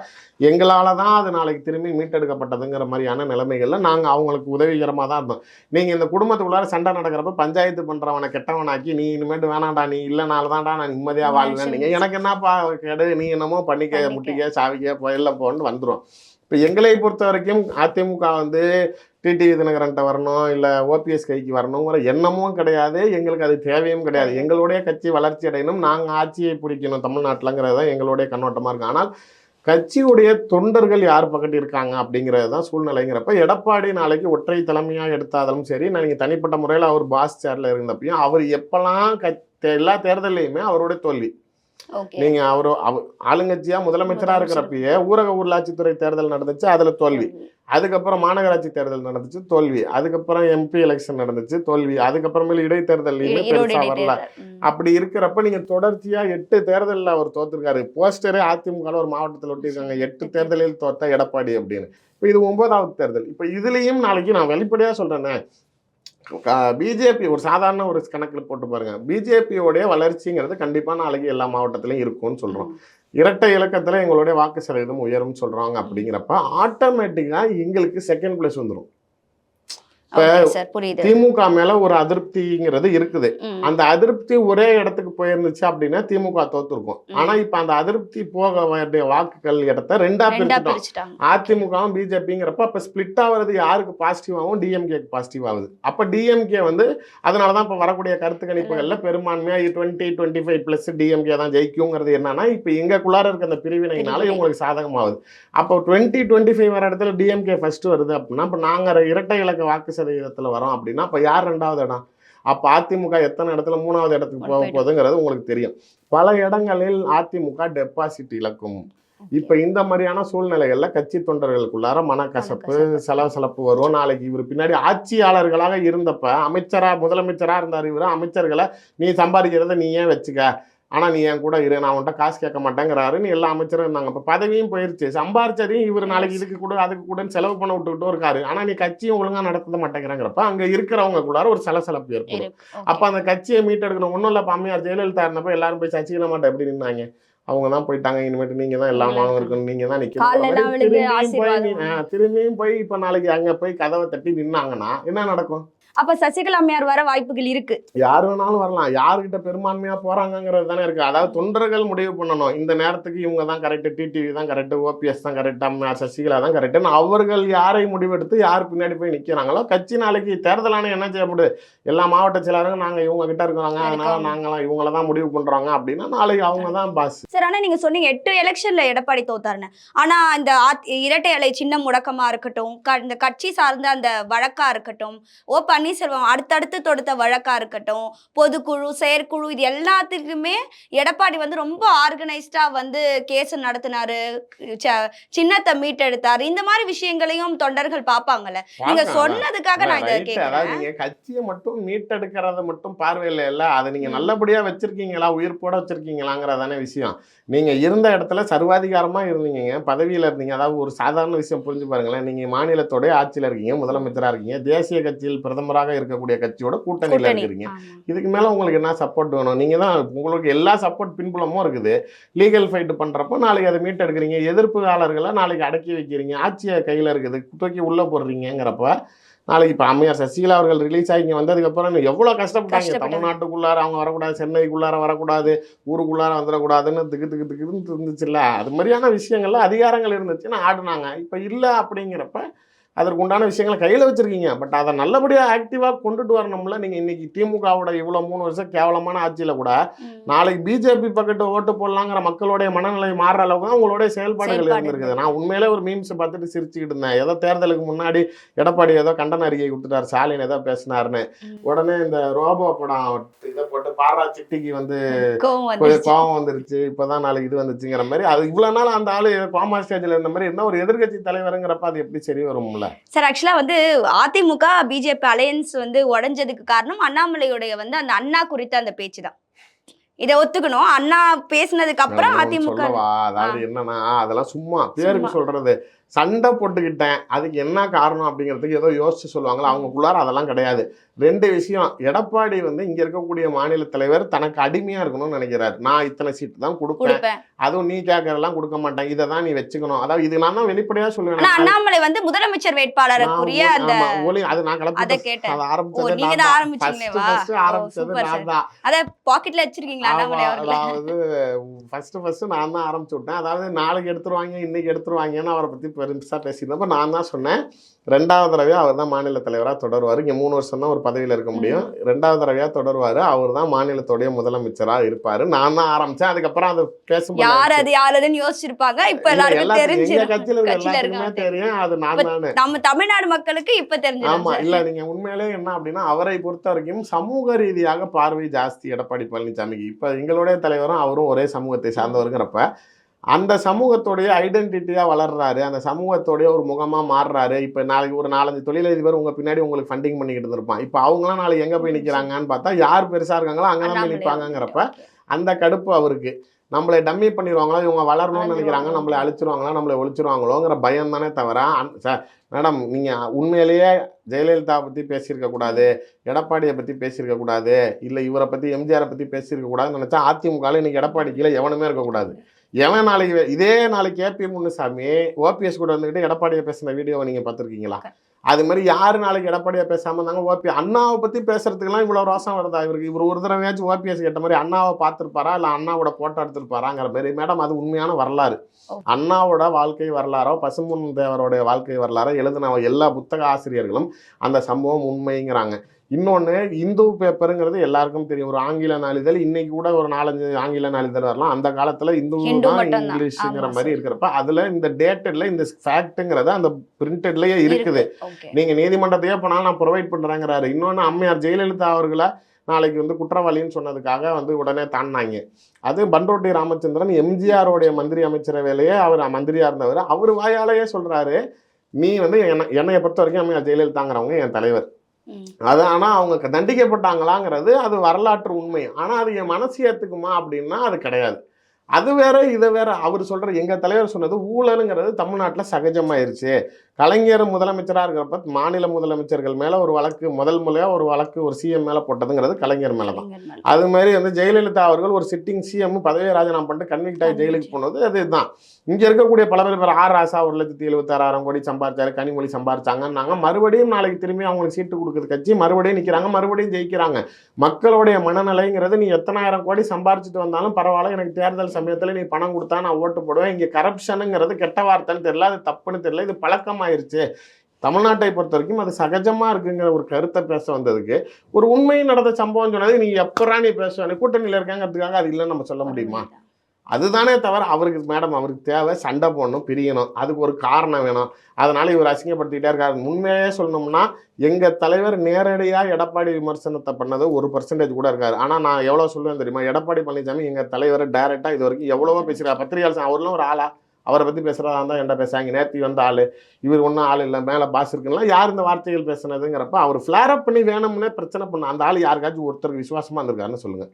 எங்களால தான் அது நாளைக்கு திரும்பி மீட்டெடுக்கப்பட்டதுங்கிற மாதிரியான நிலைமைகள்ல நாங்க அவங்களுக்கு உதவிகரமா தான் இருந்தோம். நீங்க இந்த குடும்பத்துக்குள்ளார சண்டை நடக்கிறப்ப பஞ்சாயத்து பண்றவனை கெட்டவனாக்கி நீ இனிமேட்டு வேணாண்டா, நீ இல்லைனாலதான்டா நான் நிம்மதியா வாழ்வேன், நீங்க எனக்கு என்னப்பா கேடு, நீ என்னமோ பண்ணிக்க முட்டிக்க சாவிக்க போயெல்லாம் போன்னு வந்துடும். இப்போ எங்களை பொறுத்த வரைக்கும் அதிமுக வந்து டிடிவி தினகரன்ட்ட வரணும் இல்லை ஓபிஎஸ் கைக்கு வரணுங்கிற எண்ணமும் கிடையாது, எங்களுக்கு அது தேவையும் கிடையாது. எங்களுடைய கட்சி வளர்ச்சி அடையணும், நாங்கள் ஆட்சியை பிடிக்கணும் தமிழ்நாட்டிலங்கிறது தான் எங்களுடைய கண்ணோட்டமாக இருக்கு. ஆனால் கட்சியுடைய தொண்டர்கள் யார் பக்கத்து இருக்காங்க அப்படிங்கிறது தான் சூழ்நிலைங்கிறப்ப எடப்பாடி நாளைக்கு ஒற்றை தலைமையாக எடுத்தாலும் சரி, நீங்கள் தனிப்பட்ட முறையில் அவர் பாஸ் சேர்ல இருந்தப்பையும் அவர் எப்பெல்லாம் எல்லா தேர்தலையுமே அவருடைய தோல்வி. நீங்க ஆளுங்கட்சியா முதலமைச்சரா இருக்கிறப்பயே ஊரக உள்ளாட்சித்துறை தேர்தல் நடந்துச்சு, அதுல தோல்வி. அதுக்கப்புறம் மாநகராட்சி தேர்தல் நடந்துச்சு, தோல்வி. அதுக்கப்புறம் எம்பி எலெக்ஷன் நடந்துச்சு, தோல்வி. அதுக்கப்புறமேல இடைத்தேர்தல்லையுமே பெருசா வரல. அப்படி இருக்கிறப்ப நீங்க தொடர்ச்சியா 8 தேர்தலில் அவர் தோத்துருக்காரு. போஸ்டரே அதிமுக ஒரு மாவட்டத்தில் ஒட்டியிருக்காங்க, 8 தேர்தலில் தோத்த எடப்பாடி அப்படின்னு. இப்போ இது 9வது தேர்தல். இப்போ இதுலயும் நாளைக்கு நான் வெளிப்படையா சொல்றேனே, பிஜேபி ஒரு சாதாரண ஒரு கணக்கில் போட்டு பாருங்க, பிஜேபியோடைய வளர்ச்சிங்கிறது கண்டிப்பா நாளைக்கு எல்லா மாவட்டத்திலையும் இருக்கும்னு சொல்றோம். இரட்டை இலக்கத்துல எங்களுடைய வாக்கு சதவீதம் உயரும் சொல்றாங்க. அப்படிங்கிறப்ப ஆட்டோமேட்டிக்கா எங்களுக்கு செகண்ட் பிளேஸ் வந்துடும். சார் புரியுது. திமுக மேல ஒரு அதிருப்திங்கிறது இருக்குது. அந்த அதிருப்தி ஒரே இடத்துக்கு போயிருந்துச்சு அப்படின்னா திமுக தோத்துருக்கும். ஆனா இப்ப அந்த அதிருப்தி போக வேண்டிய வாக்குகள் இடத்த ரெண்டா பிரிச்சுட்டோம். அதிமுகவும் பிஜேபிங்கிறப்ப அப்ப ஸ்பிளிட் ஆகுறது யாருக்கு பாசிட்டிவ் ஆகும், டிஎம்கேக்கு பாசிட்டிவ் ஆகுது. அப்ப டிஎம்கே வந்து அதனாலதான் இப்ப வரக்கூடிய கருத்து கணிப்புகள்ல பெரும்பான்மையா 20-25+ டிஎம்கே தான் ஜெயிக்குங்கிறது என்னன்னா இப்ப எங்களுக்குள்ளார இருக்க அந்த பிரிவினையினால இவங்களுக்கு சாதகமாகுது. அப்போ 20-25 வர இடத்துல டிஎம்கே ஃபர்ஸ்ட் வருது அப்படின்னா இப்ப நாங்க இரட்டை இலக்க வாக்கு சதவீதத்துல வரோம் அப்படின்னா அப்ப யார் ரெண்டாவது இடம்? அப்ப அதிமுக எத்தனை இடத்துல 3வது இடத்துக்கு போக போகுதுங்கிறது உங்களுக்கு தெரியும். பல இடங்களில் அதிமுக டெபாசிட் இழக்கும். இப்ப இந்த மாதிரியான சூழ்நிலைகள்ல கட்சி தொண்டர்களுக்குள்ளார மனக்கசப்பு, சலசலப்பு வரும். நாளைக்கு இவர் பின்னாடி ஆட்சியாளர்களாக இருந்தப்ப முதலமைச்சரா இருந்தார் இவரு. அமைச்சர்களை நீ சம்பாதிக்கிறத நீ ஏன் வச்சுக்க, ஆனா நீ என் கூட இரு, நான் உன்ட்ட காசு கேட்க மாட்டேங்கிறாரு. நீ எல்லா அமைச்சரும் இருந்தாங்க. இப்ப பதவியும் போயிருச்சு, சம்பாரிச்சதையும் இவர் நாளைக்கு இதுக்கு கூட அதுக்கு கூட செலவு பண்ண விட்டுக்கிட்டும் இருக்காரு. ஆனா நீ கட்சியும் ஒழுங்கா நடத்த மாட்டேங்கிறப்ப அங்க இருக்கிறவங்களுக்குள்ளார ஒரு சலசலப்பு ஏற்படும். அப்ப அந்த கட்சியை மீட்டெடுக்கணும். ஒன்றும் இல்லை, அம்மையார் ஜெயலலிதா இருந்தப்ப எல்லாரும் போய் சசிகலா மாட்டேன் எப்படி நின்னாங்க? அவங்க தான் போயிட்டாங்க, இனிமேட்டு நீங்க தான் எல்லாமாவும் இருக்கணும், நீங்க தான் நிக்கணும். திரும்பியும் போய் இப்ப நாளைக்கு அங்க போய் கதவை தட்டி நின்னாங்கன்னா என்ன நடக்கும்? அப்ப சசிகலா அம்மையார் வர வாய்ப்புகள் இருக்கு. யார் வேணாலும் வரலாம். யாருக்கிட்ட பெரும்பான்மையா போறாங்கிறது தானே இருக்கு. அதாவது தொண்டர்கள் முடிவு பண்ணணும், இந்த நேரத்துக்கு இவங்க தான் கரெக்ட், டிடிவி தான் கரெக்ட், ஓபிஎஸ் தான் கரெக்ட், அம்மையார் சசிகலா தான் கரெக்ட்னு அவர்கள் யாரை முடிவெடுத்து யார் பின்னாடி போய் நிக்கிறாங்களோ கட்சி நாளைக்கு தேர்தல் ஆணையம் என்ன செய்யப்படுது, எல்லா மாவட்ட செயலாளரும் நாங்க இவங்க கிட்ட இருக்கிறாங்க, அதனால நாங்களாம் இவங்கள தான் முடிவு பண்றாங்க அப்படின்னா நாளைக்கு அவங்க தான் பாஸ். சார், ஆனா நீங்க சொன்னீங்க 8 எலெக்ஷன்ல எடப்பாடி தோத்தாருன்னு. ஆனா இந்த இரட்டை இலை சின்ன முடக்கமா இருக்கட்டும், இந்த கட்சி சார்ந்த அந்த வழக்கா இருக்கட்டும், பன்னீர்செல்வம் அடுத்தடுத்து தொடுத்த வழக்கா இருக்கட்டும், பொதுக்குழு, செயற்குழு, இது எல்லாத்துக்குமே எடப்பாடி வந்து ரொம்ப ஆர்கனைஸ்டா வந்து கேஸ் நடத்தினாரு, சின்னத்தை மீட்டெடுத்தாரு. இந்த மாதிரி விஷயங்களையும் தொண்டர்கள் பாப்பாங்கல்ல. நீங்க சொன்னதுக்காக நான் இதை கேட்கிறேன். அதாவது நீங்க கட்சியை மட்டும் மீட்டெடுக்கிறத மட்டும் பார்வையில இல்ல, அதை நீங்க நல்லபடியா வச்சிருக்கீங்களா, உயிர்ப்போட வச்சிருக்கீங்களாங்கிறதான விஷயம். நீங்க இருந்த இடத்துல சர்வாதிகாரமா இருந்தீங்க, பதவியில இருந்தீங்க. அதாவது ஒரு சாதாரண விஷயம் புரிஞ்சு பாருங்களேன். நீங்க மாநிலத்தோட ஆட்சியில இருக்கீங்க, முதலமைச்சரா இருக்கீங்க, தேசிய கட்சியில் பிரதமராக இருக்கக்கூடிய கட்சியோட கூட்டணியில இருக்கிறீங்க. இதுக்கு மேல உங்களுக்கு என்ன சப்போர்ட் வேணும்? நீங்க தான், உங்களுக்கு எல்லா சப்போர்ட் பின்புலமும் இருக்குது. லீகல் ஃபைட் பண்றப்போ நாளைக்கு அதை மீட்டெடுக்கிறீங்க, எதிர்ப்புகாரர்களை நாளைக்கு அடக்கி வைக்கிறீங்க, ஆட்சியை கையில இருக்குது தூக்கி உள்ள போடுறீங்கிறப்ப நாளைக்கு இப்போ அம்மையார் சசிகலா அவர்கள் ரிலீஸ் ஆகி இங்கே வந்ததுக்கப்புறம் எவ்வளோ கஷ்டப்பட்டாங்க. தமிழ்நாட்டுக்குள்ளார அவங்க வரக்கூடாது, சென்னைக்குள்ளார வரக்கூடாது, ஊருக்குள்ளார வந்துடக்கூடாதுன்னு திக்குன்னு இருந்துச்சுல்ல. அது மாதிரியான விஷயங்கள்ல அதிகாரங்கள் இருந்துச்சுன்னு ஆடுனாங்க. இப்போ இல்லை அப்படிங்கிறப்ப அதற்கு உண்டான விஷயங்களை கையில் வச்சுருக்கீங்க. பட் அதை நல்லபடியாக ஆக்டிவாக கொண்டுட்டு வரணும்ல. நீங்கள் இன்னைக்கு திமுகவோட இவ்வளோ 3 வருஷம் கேவலமான ஆட்சியில் கூட நாளைக்கு பிஜேபி பக்கத்து ஓட்டு போடலாங்கிற மக்களுடைய மனநிலை மாறுற அளவுக்கு தான் உங்களுடைய செயல்பாடுகள் இருந்திருக்குது. நான் உண்மையிலே ஒரு மீம்ஸ் பார்த்துட்டு சிரிச்சுக்கிட்டு இருந்தேன். ஏதோ தேர்தலுக்கு முன்னாடி எடப்பாடி ஏதோ கண்டன அறிக்கை கொடுத்துட்டாரு, ஸ்டாலின் ஏதோ பேசினாருன்னு. உடனே இந்த ரோபோ படம் இதை போட்டு பாரா சிட்டிக்கு வந்து கோவம் வந்துருச்சு, இப்போதான் நாளைக்கு இது வந்துச்சுங்கிற மாதிரி. அது இவ்வளோ நாள் அந்த ஆளு கோமா ஸ்டேஜில் இருந்த மாதிரி இருந்தால் ஒரு எதிர்கட்சி தலைவருங்கிறப்ப அது எப்படி சரி வரும்ல? சார், ஆக்சுவலா வந்து அதிமுக பிஜேபி அலையன்ஸ் வந்து உடைஞ்சதுக்கு காரணம் அண்ணாமலையுடைய வந்து அந்த அண்ணா குறித்த அந்த பேச்சு தான். இதை ஒத்துக்கணும். அண்ணா பேசினதுக்கு அப்புறம் அதிமுக அதாவது என்னன்னா அதெல்லாம் சும்மா பேருக்கு சொல்றது. சண்டை போட்டுக்கிட்டேன், அதுக்கு என்ன காரணம் அப்படிங்கிறதுக்கு ஏதோ யோசிச்சு சொல்லுவாங்களா, அவங்களுக்குள்ளார அதெல்லாம் கிடையாது. 2 விஷயம். எடப்பாடி வந்து இங்க இருக்கக்கூடிய மாநில தலைவர் தனக்கு அடிமையா இருக்கணும்னு நினைக்கிறாரு. நான் இத்தனை சீட்டு தான் கொடுப்பேன், அதுவும் நீ கேட்கறதெல்லாம் கொடுக்க மாட்டேன், இதை தான் நீ வச்சுக்கணும். அதாவது இது நான் தான் வெளிப்படையா சொல்லுவேன். அண்ணாமலை வந்து முதலமைச்சர் வேட்பாளருக்குரிய அந்த அது நான் கிளப்பி ஆரம்பிச்சது நான் தான். அத பாக்கெட்ல வச்சிருக்கீங்களா? அதாவது ஃபர்ஸ்ட் நான் தான் ஆரம்பிச்சு விட்டேன். அதாவது நாளைக்கு எடுத்துருவாங்க, இன்னைக்கு எடுத்துருவாங்கன்னு அவரை பத்தி பெருசா பேசியிருந்தப்ப நான் தான் சொன்னேன், 2வது தடவையா அவர் தான் மாநில தலைவராக தொடருவார். இங்கே 3 வருஷம் தான் ஒரு பதவியில் இருக்க முடியும். 2வது தடவையா தொடருவாரு. அவர் தான் மாநிலத்தோடைய முதலமைச்சராக இருப்பாரு. நான் தான் ஆரம்பிச்சேன். அதுக்கப்புறம் அது பேசும்போது யாருன்னு யோசிச்சிருப்பாங்க. இப்ப எல்லாருக்கும் தெரிஞ்சு கட்சியில எல்லாருக்குமே தெரியும் அது நான் தானே. நம்ம தமிழ்நாடு மக்களுக்கு இப்ப தெரிஞ்சு. ஆமா, இல்ல நீங்க உண்மையிலே என்ன அப்படின்னா அவரை பொறுத்த வரைக்கும் சமூக ரீதியாக பார்வை ஜாஸ்தி எடப்பாடி பழனிசாமிக்கு. இப்ப எங்களுடைய தலைவரும் அவரும் ஒரே சமூகத்தை சார்ந்தவருங்கிறப்ப அந்த சமூகத்தோடைய ஐடென்டிட்டியா வளர்றாரு, அந்த சமூகத்தோடைய ஒரு முகமா மாறுறாரு. இப்ப நாளைக்கு ஒரு 4-5 தொழிலதிபர் உங்க பின்னாடி உங்களுக்கு ஃபண்டிங் பண்ணிக்கிட்டு இருப்பான். இப்ப அவங்களாம் நாளைக்கு எங்க போய் நிக்கிறாங்கன்னு பார்த்தா யார் பெருசா இருக்காங்களோ அங்கதான் போய் நிற்பாங்கிறப்ப அந்த கடுப்பு அவருக்கு. நம்மளை டம்மி பண்ணிடுவாங்களா, இவங்க வளரணும்னு நினைக்கிறாங்க, நம்மளை அழிச்சிருவாங்களா, நம்மளை ஒழிச்சிருவாங்களோங்கிற பயம் தானே தவிர. மேடம், நீங்க உண்மையிலேயே ஜெயலலிதா பத்தி பேசியிருக்க கூடாது, எடப்பாடியை பத்தி பேசியிருக்க கூடாது, இல்ல இவரை பத்தி எம்ஜிஆரை பத்தி பேசியிருக்க கூடாதுன்னு நினைச்சா அதிமுக இன்னைக்கு எடப்பாடி கீழே எவனுமே இருக்கக்கூடாது. எவன் நாளைக்கு இதே நாளைக்கு கேபி முனுசாமி ஓபிஎஸ் கூட வந்துக்கிட்டு எடப்பாடியை பேசின வீடியோவை நீங்க பார்த்துருக்கீங்களா? அது மாதிரி யாரு நாளைக்கு எடப்பாடியா பேசாம இருந்தாங்க? அண்ணாவை பத்தி பேசுறதுக்கெல்லாம் இவ்வளவு ரோசம் வருதா இவருக்கு? இவர் ஒரு தடவையாச்சும் ஓபிஎஸ் கேட்ட மாதிரி அண்ணாவை பார்த்திருப்பாரா, இல்ல அண்ணாவோட போட்டோ எடுத்திருப்பாராங்கிற மாதிரி. மேடம், அது உண்மையான வரலாறு. அண்ணாவோட வாழ்க்கை வரலாறோ பசும்பொன் தேவரோட வாழ்க்கை வரலாறோ எழுதின எல்லா புத்தக ஆசிரியர்களும் அந்த சம்பவம் உண்மைங்கிறாங்க. இன்னொன்று, இந்து பேப்பருங்கிறது எல்லாருக்கும் தெரியும். ஒரு ஆங்கில நாளிதழ், இன்னைக்கு கூட ஒரு 4-5 ஆங்கில நாளிதழ் வரலாம். அந்த காலத்துல இந்து தான் இங்கிலீஷுங்கிற மாதிரி இருக்கிறப்ப அதுல இந்த டேட்டட்ல இந்த ஃபேக்ட்டுங்கிறது அந்த பிரிண்டட்லயே இருக்குது. நீங்க நீதிமன்றத்தையே போனாலும் நான் ப்ரொவைட் பண்றேங்கிறாரு. இன்னொன்று, அம்மையார் ஜெயலலிதா அவர்களை நாளைக்கு வந்து குற்றவாளின்னு சொன்னதுக்காக வந்து உடனே தாண்டினாங்க. அது பன்ருட்டி ராமச்சந்திரன் எம்ஜிஆருடைய மந்திரி அமைச்சர வேலையே அவர் மந்திரியா இருந்தவர். அவர் வாயாலேயே சொல்றாரு, நீ வந்து என்னைய பொறுத்த வரைக்கும் அம்மையார் ஜெயலலிதாங்கிறவங்க என் தலைவர். அது ஆனா அவங்க தண்டிக்கப்பட்டாங்களாங்கிறது அது வரலாற்று உண்மை. ஆனா அது என் மனசு ஏத்துக்குமா அப்படின்னா அது கிடையாது. அது வேற இது வேற. அவர் சொல்ற எங்க தலைவர் சொன்னது ஊழலுங்கிறது தமிழ்நாட்டில் சகஜமாயிருச்சு. கலைஞர் முதலமைச்சராக இருக்கிறப்ப மாநில முதலமைச்சர்கள் மேல ஒரு வழக்கு முதல் முறையா ஒரு வழக்கு ஒரு சிஎம் மேல போட்டதுங்கிறது கலைஞர் மேலதான். அது மாதிரி வந்து ஜெயலலிதா அவர்கள் ஒரு சிட்டிங் சிஎம் பதவியை ராஜினாமா பண்ணிட்டு கன்விக்ட் ஆகி ஜெயிலுக்கு போனது அதுதான். இங்க இருக்கக்கூடிய பல பேர் ஆர் ராசா 1,76,000 கோடி சம்பாரிச்சாரு, கனிமொழி சம்பாரிச்சாங்கன்னாங்க. மறுபடியும் நாளைக்கு திரும்பி அவங்களுக்கு சீட்டு கொடுக்குறது கட்சி மறுபடியும் நிக்கிறாங்க, மறுபடியும் ஜெயிக்கிறாங்க. மக்களுடைய மனநிலைங்கிறது நீ எத்தனாயிரம் கோடி சம்பாரிச்சுட்டு வந்தாலும் பரவாயில்ல, எனக்கு தேர்தல் சமயத்துல நீ பணம் கொடுத்தா நான் ஓட்டு போடுவேன். இங்க கரப்ஷனுங்கிறது கெட்ட வார்த்தைன்னு தெரியல, அது தப்புன்னு தெரியல, இது பழக்கமாயிருச்சு. தமிழ்நாட்டை பொறுத்த வரைக்கும் அது சகஜமா இருக்குங்கிற ஒரு கருத்தை பேச வந்ததுக்கு ஒரு உண்மை நடந்த சம்பவம் சொன்னது நீ எப்பரா நீ பேசுவாங்க கூட்டணியில இருக்காங்கிறதுக்காக அது இல்லைன்னு நம்ம சொல்ல முடியுமா? அதுதானே தவிர அவருக்கு மேடம் அவருக்கு தேவை சண்டை போடணும், பிரியணும், அதுக்கு ஒரு காரணம் வேணும். அதனால இவர் அசிங்கப்படுத்திக்கிட்டே இருக்காரு. உண்மையே சொல்லணும்னா எங்க தலைவர் நேரடியா எடப்பாடி விமர்சனத்தை பண்ணது 1% கூட இருக்காரு. ஆனா நான் எவ்வளவு சொல்லுவேன் தெரியுமா? எடப்பாடி பழனிசாமி எங்க தலைவர் டைரக்டா இது வரைக்கும் எவ்வளவோ பேசுறாரு. பத்திரிகையாளர் அவர்களும் ஒரு ஆளா அவரை பத்தி பேசுறதா இருந்தா என்ன பேசுறாங்க? நேர்த்தி வந்த ஆளு, இவர் ஒன்றும் ஆள் இல்லை, மேல பாஸ் இருக்குன்னா யார் இந்த வார்த்தைகள் பேசுனதுங்கிறப்ப அவர் ஃபிளேர் அப் பண்ணி வேணும்னே பிரச்சனை பண்ண அந்த ஆள் யாருக்காச்சும் ஒருத்தருக்கு விசுவாசமா இருந்திருக்காருன்னு சொல்லுங்க.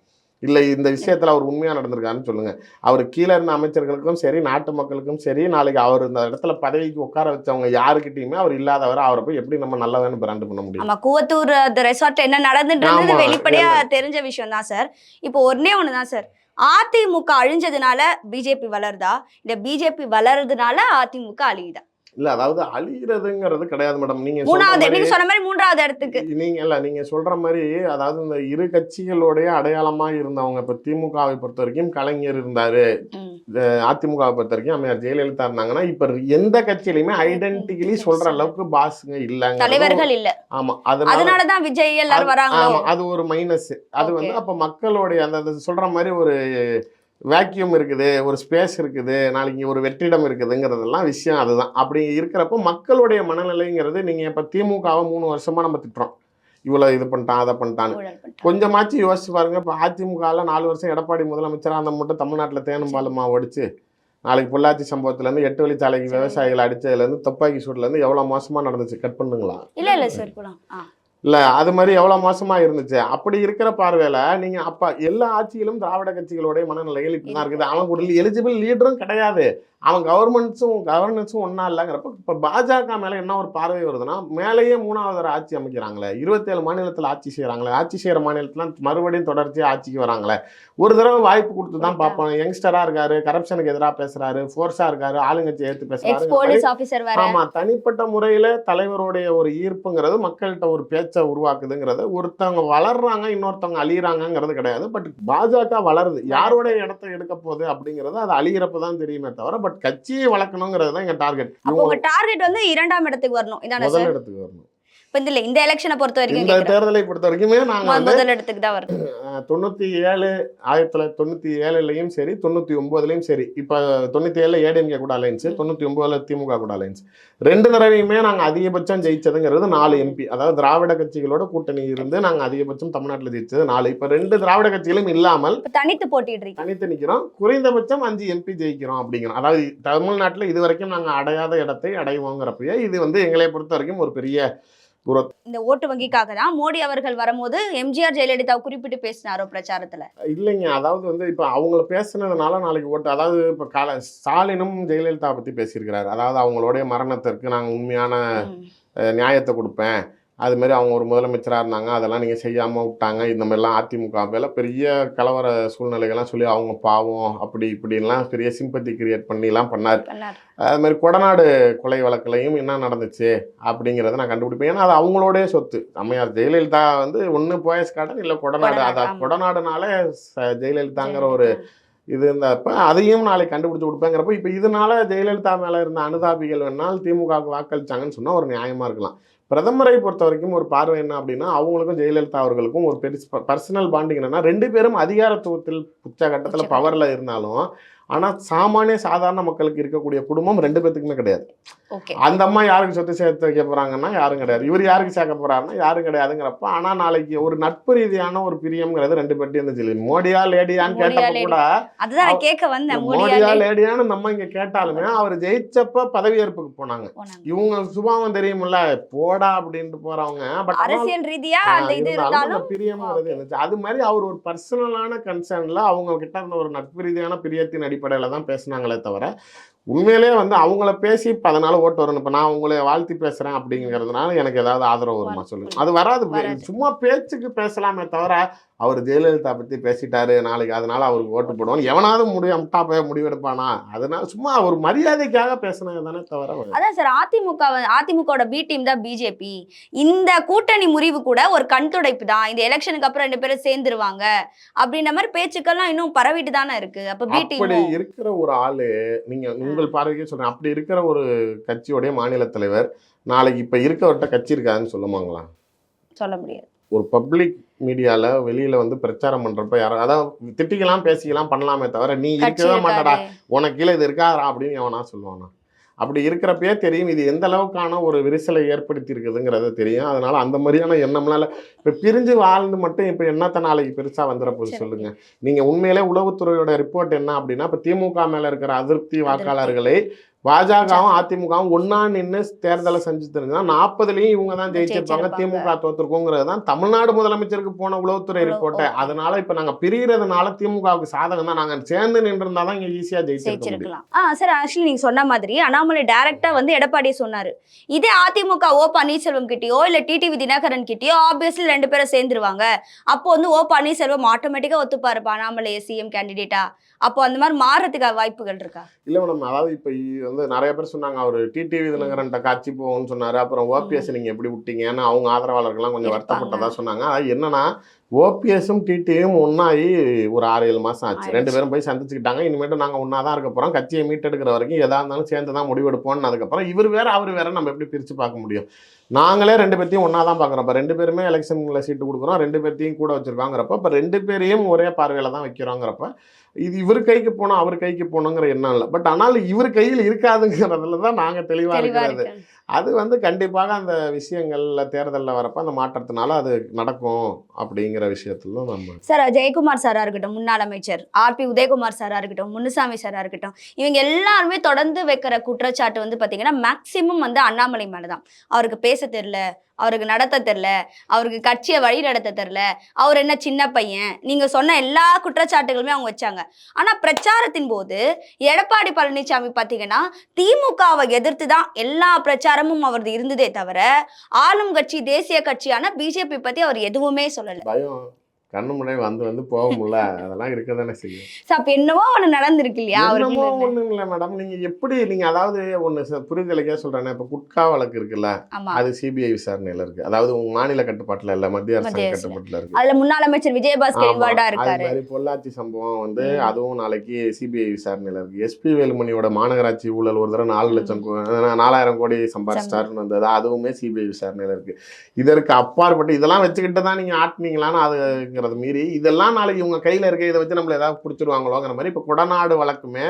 இல்லை இந்த விஷயத்துல அவர் உண்மையா நடந்திருக்காருன்னு சொல்லுங்க. அவர் கீழே இருந்த அமைச்சர்களுக்கும் சரி, நாட்டு மக்களுக்கும் சரி, நாளைக்கு அவர் இந்த இடத்துல பதவிக்கு உட்கார வச்சவங்க யாருக்கிட்டையுமே அவர் இல்லாதவரை அவரை போய் எப்படி நம்ம நல்லவன்னு பிராண்ட் பண்ண முடியும்? ஆமா, கூவத்தூர் ரெசார்ட் என்ன நடந்துன்றது வெளிப்படையா தெரிஞ்ச விஷயம் தான் சார். இப்போ ஒன்னே ஒண்ணுதான் சார், அதிமுக அழிஞ்சதுனால பிஜேபி வளருதா, இல்ல பிஜேபி வளருதுனால அதிமுக அழியுதா? இல்ல, அதாவது அழிகிறதுங்கிறது கிடையாது மேடம். நீங்க சொன்ன மாதிரி மூன்றாவது இடத்துக்கு நீங்க சொல்ற மாதிரி, அதாவது இந்த இரு கட்சிகளுடைய அடையாளமா இருந்தவங்க இப்ப திமுகவை பொறுத்த வரைக்கும் கலைஞர் இருந்தாரு, அதிமுகவை பொறுத்த வரைக்கும் அம்மையார் ஜெயலலிதா இருந்தாங்கன்னா, இப்ப எந்த கட்சியிலுமே ஐடென்டிக்கலி சொல்ற அளவுக்கு பாசுங்க இல்லங்க, தலைவர்கள் இல்ல. ஆமா, அதனாலதான் விஜய் எல்லாரும் வராங்க. ஆமா, அது ஒரு மைனஸ். அது வந்து அப்ப மக்களுடைய அந்த சொல்ற மாதிரி ஒரு வேக்யூம் இருக்குது, ஒரு ஸ்பேஸ் இருக்குது, நாளைக்கு ஒரு வெற்றிடம் இருக்குதுங்கிறதெல்லாம் விஷயம். அதுதான் அப்படி இருக்கிறப்போ மக்களுடைய மனநிலைங்கிறது, நீங்க இப்ப திமுகவை 3 வருஷமா நம்ம திட்டுறோம், இவ்வளவு இது பண்ணிட்டான் அதை பண்ணிட்டான்னு. கொஞ்சமாச்சு யோசிச்சு பாருங்க. இப்ப அதிமுகல 4 வருஷம் எடப்பாடி முதலமைச்சரா அந்த மட்டும் தமிழ்நாட்டுல தேனும் பாலுமா ஒடிச்சு நாளைக்கு பொள்ளாச்சி சம்பவத்துல இருந்து 8 வழிச்சாலைக்கு விவசாயிகள் அடிச்சதுல இருந்து துப்பாக்கி சூட்ல இருந்து எவ்வளவு மோசமா நடந்துச்சு. கட் பண்ணுங்களா? இல்ல சார், இல்ல அது மாதிரி எவ்வளவு மோசமா இருந்துச்சு. அப்படி இருக்கிற பார்வையில நீங்க அப்ப எல்லா ஆட்சியிலும் திராவிட கட்சிகளுடைய மனநிலைகள் இப்படிதான் இருக்குது. அவங்க ஒரு எலிஜிபிள் லீடரும் கிடையாது, அவன் கவர்னன்ஸும் ஒன்னா இல்லைங்கிறப்ப இப்ப பாஜக மேல என்ன ஒரு பார்வை வருதுன்னா, மேலேயே 3வது ஆட்சி அமைக்கிறாங்களே, 27 மாநிலத்துல ஆட்சி செய்யறாங்களே, ஆட்சி செய்யற மாநிலத்துல மறுபடியும் தொடர்ச்சியா ஆட்சிக்கு வராங்களே, ஒரு தடவை வாய்ப்பு கொடுத்து தான் பார்ப்போம். யங்ஸ்டரா இருக்காரு, கரப்ஷனுக்கு எதிராக பேசுறாரு, ஃபோர்ஸா இருக்காரு, ஆளுங்கட்சி ஏற்று பேசுறாரு. ஆமா, தனிப்பட்ட முறையில தலைவருடைய ஒரு ஈர்ப்புங்கிறது மக்கள்கிட்ட ஒரு பேச்சை உருவாக்குதுங்கிறது. ஒருத்தவங்க வளர்றாங்க, இன்னொருத்தவங்க அழியறாங்கிறது கிடையாது. பட் பாஜக வளருது, யாரோட இடத்தை எடுக்க போகுது அப்படிங்கிறது அது அழிகிறப்பதான் தெரியுமே தவிர, பட் கட்சியை வளர்க்கணுங்கிறது தான் எங்க டார்கெட். உங்க டார்கெட் வந்து 2ஆம் இடத்துக்கு வரணும், இதானே சார்? முதல் இடத்துக்கு வரணும். இந்த எலெக்ஷனை பொறுத்த வரைக்கும், இந்த தேர்தலை பொறுத்த வரைக்குமே நாங்க முதல் இடத்துக்கு தான் வரணும். 1997லயும் சரி, 99லயும் சரி, இப்ப 97ல ஏடிஎம்கே கூட அலைன்ஸ், 99ல திமுக கூட அலைன்ஸ், 2 தடவையுமே நாங்க அதிகபட்சம் ஜெயிச்சதுங்கிறது 4 எம்பி. அதாவது திராவிட கட்சிகளோட கூட்டணி இருந்து நாங்க அதிகபட்சம் தமிழ்நாட்டில் ஜெயிச்சது 4. இப்ப 2 திராவிட கட்சிகளும் இல்லாமல் தனித்து நிக்கிறோம், குறைந்தபட்சம் 5 எம்பி ஜெயிக்கிறோம் அப்படிங்கிறோம். அதாவது தமிழ்நாட்டில் இது வரைக்கும் நாங்க அடையாத இடத்தை அடைவோங்கிறப்பயே இது வந்து எங்களை பொறுத்த வரைக்கும் ஒரு பெரிய இந்த ஓட்டு வங்கிக்காக தான் மோடி அவர்கள் வரும்போது எம்ஜிஆர் ஜெயலலிதா குறிப்பிட்டு பேசினாரோ பிரச்சாரத்துல? இல்லைங்க, அதாவது வந்து இப்ப அவங்கள பேசுனதுனால நாளைக்கு ஓட்டு, அதாவது இப்ப ஸ்டாலினும் ஜெயலலிதா பத்தி பேசியிருக்கிறாரு. அதாவது அவங்களுடைய மரணத்திற்கு நாங்க உண்மையான நியாயத்தை கொடுப்பேன், அது மாதிரி அவங்க ஒரு முதலமைச்சராக இருந்தாங்க, அதெல்லாம் நீங்கள் செய்யாமல் விட்டாங்க, இந்த மாதிரிலாம் அதிமுக மேலே பெரிய கலவர சூழ்நிலைகள்லாம் சொல்லி அவங்க பாவம் அப்படி இப்படின்லாம் பெரிய சிம்பத்தி கிரியேட் பண்ணிலாம் பண்ணார். அது மாதிரி கொடநாடு கொலை வழக்குலையும் என்ன நடந்துச்சு அப்படிங்கிறத நான் கண்டுபிடிப்பேன். ஏன்னா அது அவங்களோடைய சொத்து. அம்மையார் ஜெயலலிதா வந்து ஒன்று போயஸ் கார்டன் இல்லை கொடநாடு, அதை கொடநாடுனால ஜெயலலிதாங்கிற ஒரு இது இருந்தப்ப அதையும் நாளைக்கு கண்டுபிடிச்சு கொடுப்பேங்கிறப்ப இப்போ இதனால ஜெயலலிதா மேலே இருந்த அனுதாபிகள் வேணால் திமுகவுக்கு வாக்களிச்சாங்கன்னு சொன்னால் ஒரு நியாயமாக இருக்கலாம். பிரதமரை பொறுத்த வரைக்கும் ஒரு பார்வை என்ன அப்படின்னா, அவங்களுக்கும் ஜெயலலிதா அவர்களுக்கும் ஒரு பெரிய பர்சனல் பாண்டிங் என்னன்னா, 2 பேரும் அதிகாரத்துவத்தில் உச்சகட்டத்தில் பவரில் இருந்தாலும், ஆனால் சாமானிய சாதாரண மக்களுக்கு இருக்கக்கூடிய குடும்பம் 2 பேத்துக்குமே கிடையாது. அந்த அம்மா யாருக்கு சொத்து சேர்த்து வைக்க போறாங்கன்னா யாரும் கிடையாது, இவர் யாருக்கு சேர்க்க போறாருன்னா யாரும் கிடையாதுங்கிறப்ப, ஆனால் நாளைக்கு ஒரு நட்பு ரீதியான ஒரு பிரியம்ங்கிறது 2 பேர்ட்டையும் இருந்துச்சு. மோடியா லேடியான்னு கேட்டப்ப கூட மோடியா லேடியான்னு நம்ம இங்க கேட்டாலுமே அவர் ஜெயிச்சப்ப பதவியேற்புக்கு போனாங்க. இவங்க சுபாவம் தெரியுமில்ல, போடா அப்படின்ட்டு போறவங்க. பட் அரசியல் ரீதியா பிரியம்ங்கிறது இருந்துச்சு. அது மாதிரி அவர் ஒரு பர்சனலான கன்சர்ன்ல அவங்க கிட்ட இருந்த ஒரு நட்பு ரீதியான பிரியத்தின் அடிப்படையில தான் பேசினாங்களே தவிர, உண்மையிலேயே வந்து அவங்கள பேசி இப்போ அதனால ஓட்டு வரணும். இப்போ நான் உங்களை வாழ்த்தி பேசுறேன் அப்படிங்கிறதுனால எனக்கு ஏதாவது ஆதரவு வருமா சொல்லுங்க? அது வராது. சும்மா பேச்சுக்கு பேசலாமே தவிர அவர் ஜெயலலிதா பத்தி பேசிட்டாரு நாளைக்கு அதனால அவருக்கு ஓட்டு போடுவோம் எவனாவது முட்டா போய் முடிவெடுப்பானா? அதனால சும்மா ஒரு மரியாதைக்காக பேசினது தானே தவிர. அதான் சார், அதிமுகவோட பி டீம் தான் பிஜேபி. இந்த கூட்டணி முறிவு கூட ஒரு கண் துடைப்பு தான். இந்த எலெக்ஷனுக்கு அப்புறம் 2 பேரும் சேர்ந்துருவாங்க அப்படின்ற மாதிரி பேச்சுக்கெல்லாம் இன்னும் பரவிட்டு தானே இருக்கு. அப்ப பி டீம் அப்படி இருக்கிற ஒரு ஆளு, நீங்க உங்கள் பார்வைக்கே சொல்றேன், அப்படி இருக்கிற ஒரு கட்சியோடைய மாநில தலைவர் நாளைக்கு இப்ப இருக்கவர்கிட்ட கட்சி இருக்காதுன்னு சொல்லுவாங்களா? சொல்ல முடியாது. ஒரு பப்ளிக் மீடியால வெளியில வந்து பிரச்சாரம் பண்றப்ப யாரும் அதாவது திட்டிக்கலாம் பேசிக்கலாம் பண்ணலாமே தவிர நீ இருக்கவே மாட்டடா உனக்கு கீழே இது இருக்காரா அப்படின்னு எவனா சொல்லுவானா? அப்படி இருக்கிறப்பயே தெரியும் இது எந்த அளவுக்கான ஒரு விரிசலை ஏற்படுத்தி இருக்குதுங்கிறது தெரியும். அதனால அந்த மாதிரியான எண்ணம்னால இப்ப பிரிஞ்சு வாழ்ந்து மட்டும் இப்ப என்னத்த நாளைக்கு பெருசா வந்துட போது சொல்லுங்க. நீங்க உண்மையிலே உளவுத்துறையோட ரிப்போர்ட் என்ன அப்படின்னா, இப்ப திமுக மேல இருக்கிற அதிருப்தி வாக்காளர்களை பாஜகவும் அதிமுகவும் ஒன்னா நின்று தேர்தலை செஞ்சு தெரிஞ்சுன்னா 40லயும் இவங்க தான் ஜெயிச்சிருப்பாங்க, திமுக தோத்துருக்கோங்கிறது தான் தமிழ்நாடு முதலமைச்சருக்கு போன உளவுத்துறை ரிப்போர்ட்டை. அதனால இப்ப நாங்க பிரியறதுனால திமுகவுக்கு சாதகம் தான், நாங்க சேர்ந்து நின்று இருந்தா தான் இங்க ஈஸியா ஜெயிச்சிருக்கலாம். சார், ஆக்சுவலி நீங்க சொன்ன மாதிரி அண்ணாமலை டைரக்டா வந்து எடப்பாடியே சொன்னாரு, இதே அதிமுக ஓ பன்னீர்செல்வம் கிட்டயோ இல்ல டிடிவி தினகரன் கிட்டயோ ஆப்வியஸ்லி 2 பேரும் சேர்ந்துருவாங்க. அப்போ வந்து ஓ பன்னீர்செல்வம் ஆட்டோமேட்டிக்கா ஒத்துப்பாருப்பா அண்ணாமலை சிஎம் கேண்டிடேட்டா. அப்போ அந்த மாதிரி மாறதுக்காக வாய்ப்புகள் இருக்கா? இல்ல மேடம், அதாவது இப்ப வந்து நிறைய பேர் சொன்னாங்க அவர் டிடிவி தினகரன் காட்சி போகும்னு சொன்னாரு, அப்புறம் ஓபிஎஸ் நீங்க எப்படி விட்டீங்க ஏன்னா அவங்க ஆதரவாளர்கள்லாம் கொஞ்சம் வருத்தப்பட்டதா சொன்னாங்க. அது என்னன்னா, ஓபிஎஸும் டிடிவியும் ஒன்னாயி ஒரு 6-7 மாசம் ஆச்சு. 2 பேரும் போய் சந்திச்சுக்கிட்டாங்க. இனிமேட்டு நாங்க ஒன்னாதான் இருக்க போறோம், கட்சியை மீட்டெடுக்கிற வரைக்கும் எதா இருந்தாலும் சேர்ந்து தான் முடிவெடுப்போம்னு. அதுக்கப்புறம் இவர் வேற அவர் வேற நம்ம எப்படி பிரிச்சு பார்க்க முடியும்? நாங்களே 2 பேர்த்தையும் ஒன்னா தான் பாக்குறோம். 2 பேருமே எலெக்ஷன்ல சீட்டு கொடுக்குறோம், 2 பேர்த்தையும் கூட வச்சிருக்காங்கிறப்ப இப்ப 2 பேரையும் ஒரே பார்வையில தான் வைக்கிறோங்கிறப்ப இது இவர் கைக்கு போனோம் அவர் கைக்கு போனோங்கிற எண்ணம் இல்லை. பட் ஆனால் இவர் கையில் இருக்காதுங்கிறதுல தான் நாங்கள் தெளிவாக இருக்கிறது. அது வந்து கண்டிப்பாக அந்த விஷயங்கள்ல தேர்தலில் வரப்போ அந்த மாற்றத்தினால அது நடக்கும் அப்படிங்கிற விஷயத்துல நம்ம சார் ஜெயக்குமார் சாரா இருக்கட்டும், முன்னாள் அமைச்சர் ஆர்பி உதயகுமார் சாரா இருக்கட்டும், முனுசாமி சாரா இருக்கட்டும், இவங்க எல்லாருமே தொடர்ந்து வைக்கிற குற்றச்சாட்டு வந்து பார்த்தீங்கன்னா மேக்சிமம் வந்து அண்ணாமலை மேலதான். அவருக்கு பேச தெரியல, அவருக்கு நடத்த தெரியல, அவருக்கு கட்சியை வழி நடத்த தெரியல, அவர் என்ன சின்ன பையன், நீங்க சொன்ன எல்லா குற்றச்சாட்டுகளுமே அவங்க வச்சாங்க. ஆனா பிரச்சாரத்தின் போது எடப்பாடி பழனிசாமி பாத்தீங்கன்னா திமுகவை எதிர்த்து தான் எல்லா பிரச்சாரமும் அவரது இருந்ததே தவிர ஆளும் கட்சி தேசிய கட்சியான பிஜேபி பத்தி அவர் எதுவுமே சொல்லல. பயம் கண்ணு முன்னாடி வந்து போக முடியல, அதெல்லாம் இருக்கதானே செய்யும். அப்ப என்னவோ ஒண்ணு நடந்திருக்கு இல்லையா? என்னமோ ஒண்ணும் இல்லை மேடம். நீங்க எப்படி நீங்க அதாவது ஒண்ணு புரிதலுக்கே சொல்றேன். இப்ப குட்கா வழக்கு இருக்குல்ல, அது சிபிஐ விசாரணையில இருக்கு. அதாவது உங்க மாநில கட்டுப்பாட்டுல இல்ல, மத்திய அரசு கட்டுப்பாட்டுல இருக்கு. அதுல முன்னாள் அமைச்சர் விஜயபாஸ்கர் இன்வால்வா இருக்காரு. அது மாதிரி பொள்ளாச்சி சம்பவம் வந்து அதுவும் நாளைக்கு சிபிஐ விசாரணையில இருக்கு. எஸ்பி வேலுமணியோட மாநகராட்சி ஊழல் ஒரு தடவை 4,00,000 கோடி சம்பாதிச்சிட்டாருன்னு வந்தது, அதுவுமே சிபிஐ விசாரணையில இருக்கு. இதற்கு அப்பாற்பட்டு இதெல்லாம் வச்சுக்கிட்டு தான் நீங்க ஆட்டினீங்களான்னு அது மீறி இதெல்லாம் நாளைக்கு இவங்க கையில இருக்க இதை வச்சு நம்மள ஏதாவது பிடிச்சிருவாங்களோங்கிற மாதிரி இப்ப கொடநாடு வழக்குமே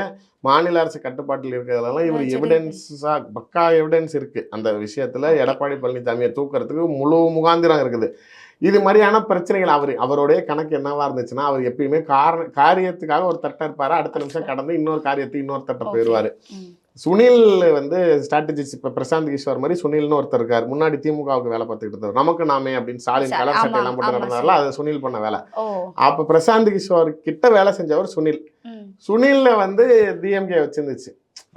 மாநில அரசு கட்டுப்பாட்டில் இருக்கிறதெல்லாம் இவர் எவிடன்ஸா பக்கா எவிடன்ஸ் இருக்கு. அந்த விஷயத்துல எடப்பாடி பழனிசாமியை தூக்குறதுக்கு முழு முகாந்திரம் இருக்குது. இது மாதிரியான பிரச்சனைகள் அவருடைய கணக்கு என்னவா இருந்துச்சுன்னா, அவர் எப்பயுமே காரியத்துக்காக ஒரு தட்டை இருப்பாரு, அடுத்த நிமிஷம் கடந்து இன்னொரு காரியத்துக்கு இன்னொரு தட்டை போயிடுவாரு. சுனில் வந்து ஸ்ட்ராட்டஜிஸ்ட், இப்போ பிரசாந்த் கிஷோர் மாதிரி சுனில்னு ஒருத்தர் இருக்காரு, முன்னாடி திமுகவுக்கு வேலை பார்த்துக்கிட்டு இருந்தார். நமக்கு நாமே அப்படின்னு ஸ்டாலின் கலர் சட்டை எல்லாம் போட்டு நடந்தாருல, அது சுனில் பண்ண வேலை. அப்ப பிரசாந்த் கிஷோர் கிட்ட வேலை செஞ்சவர் சுனில். சுனில்ல வந்து டிஎம்கே வச்சிருந்துச்சு,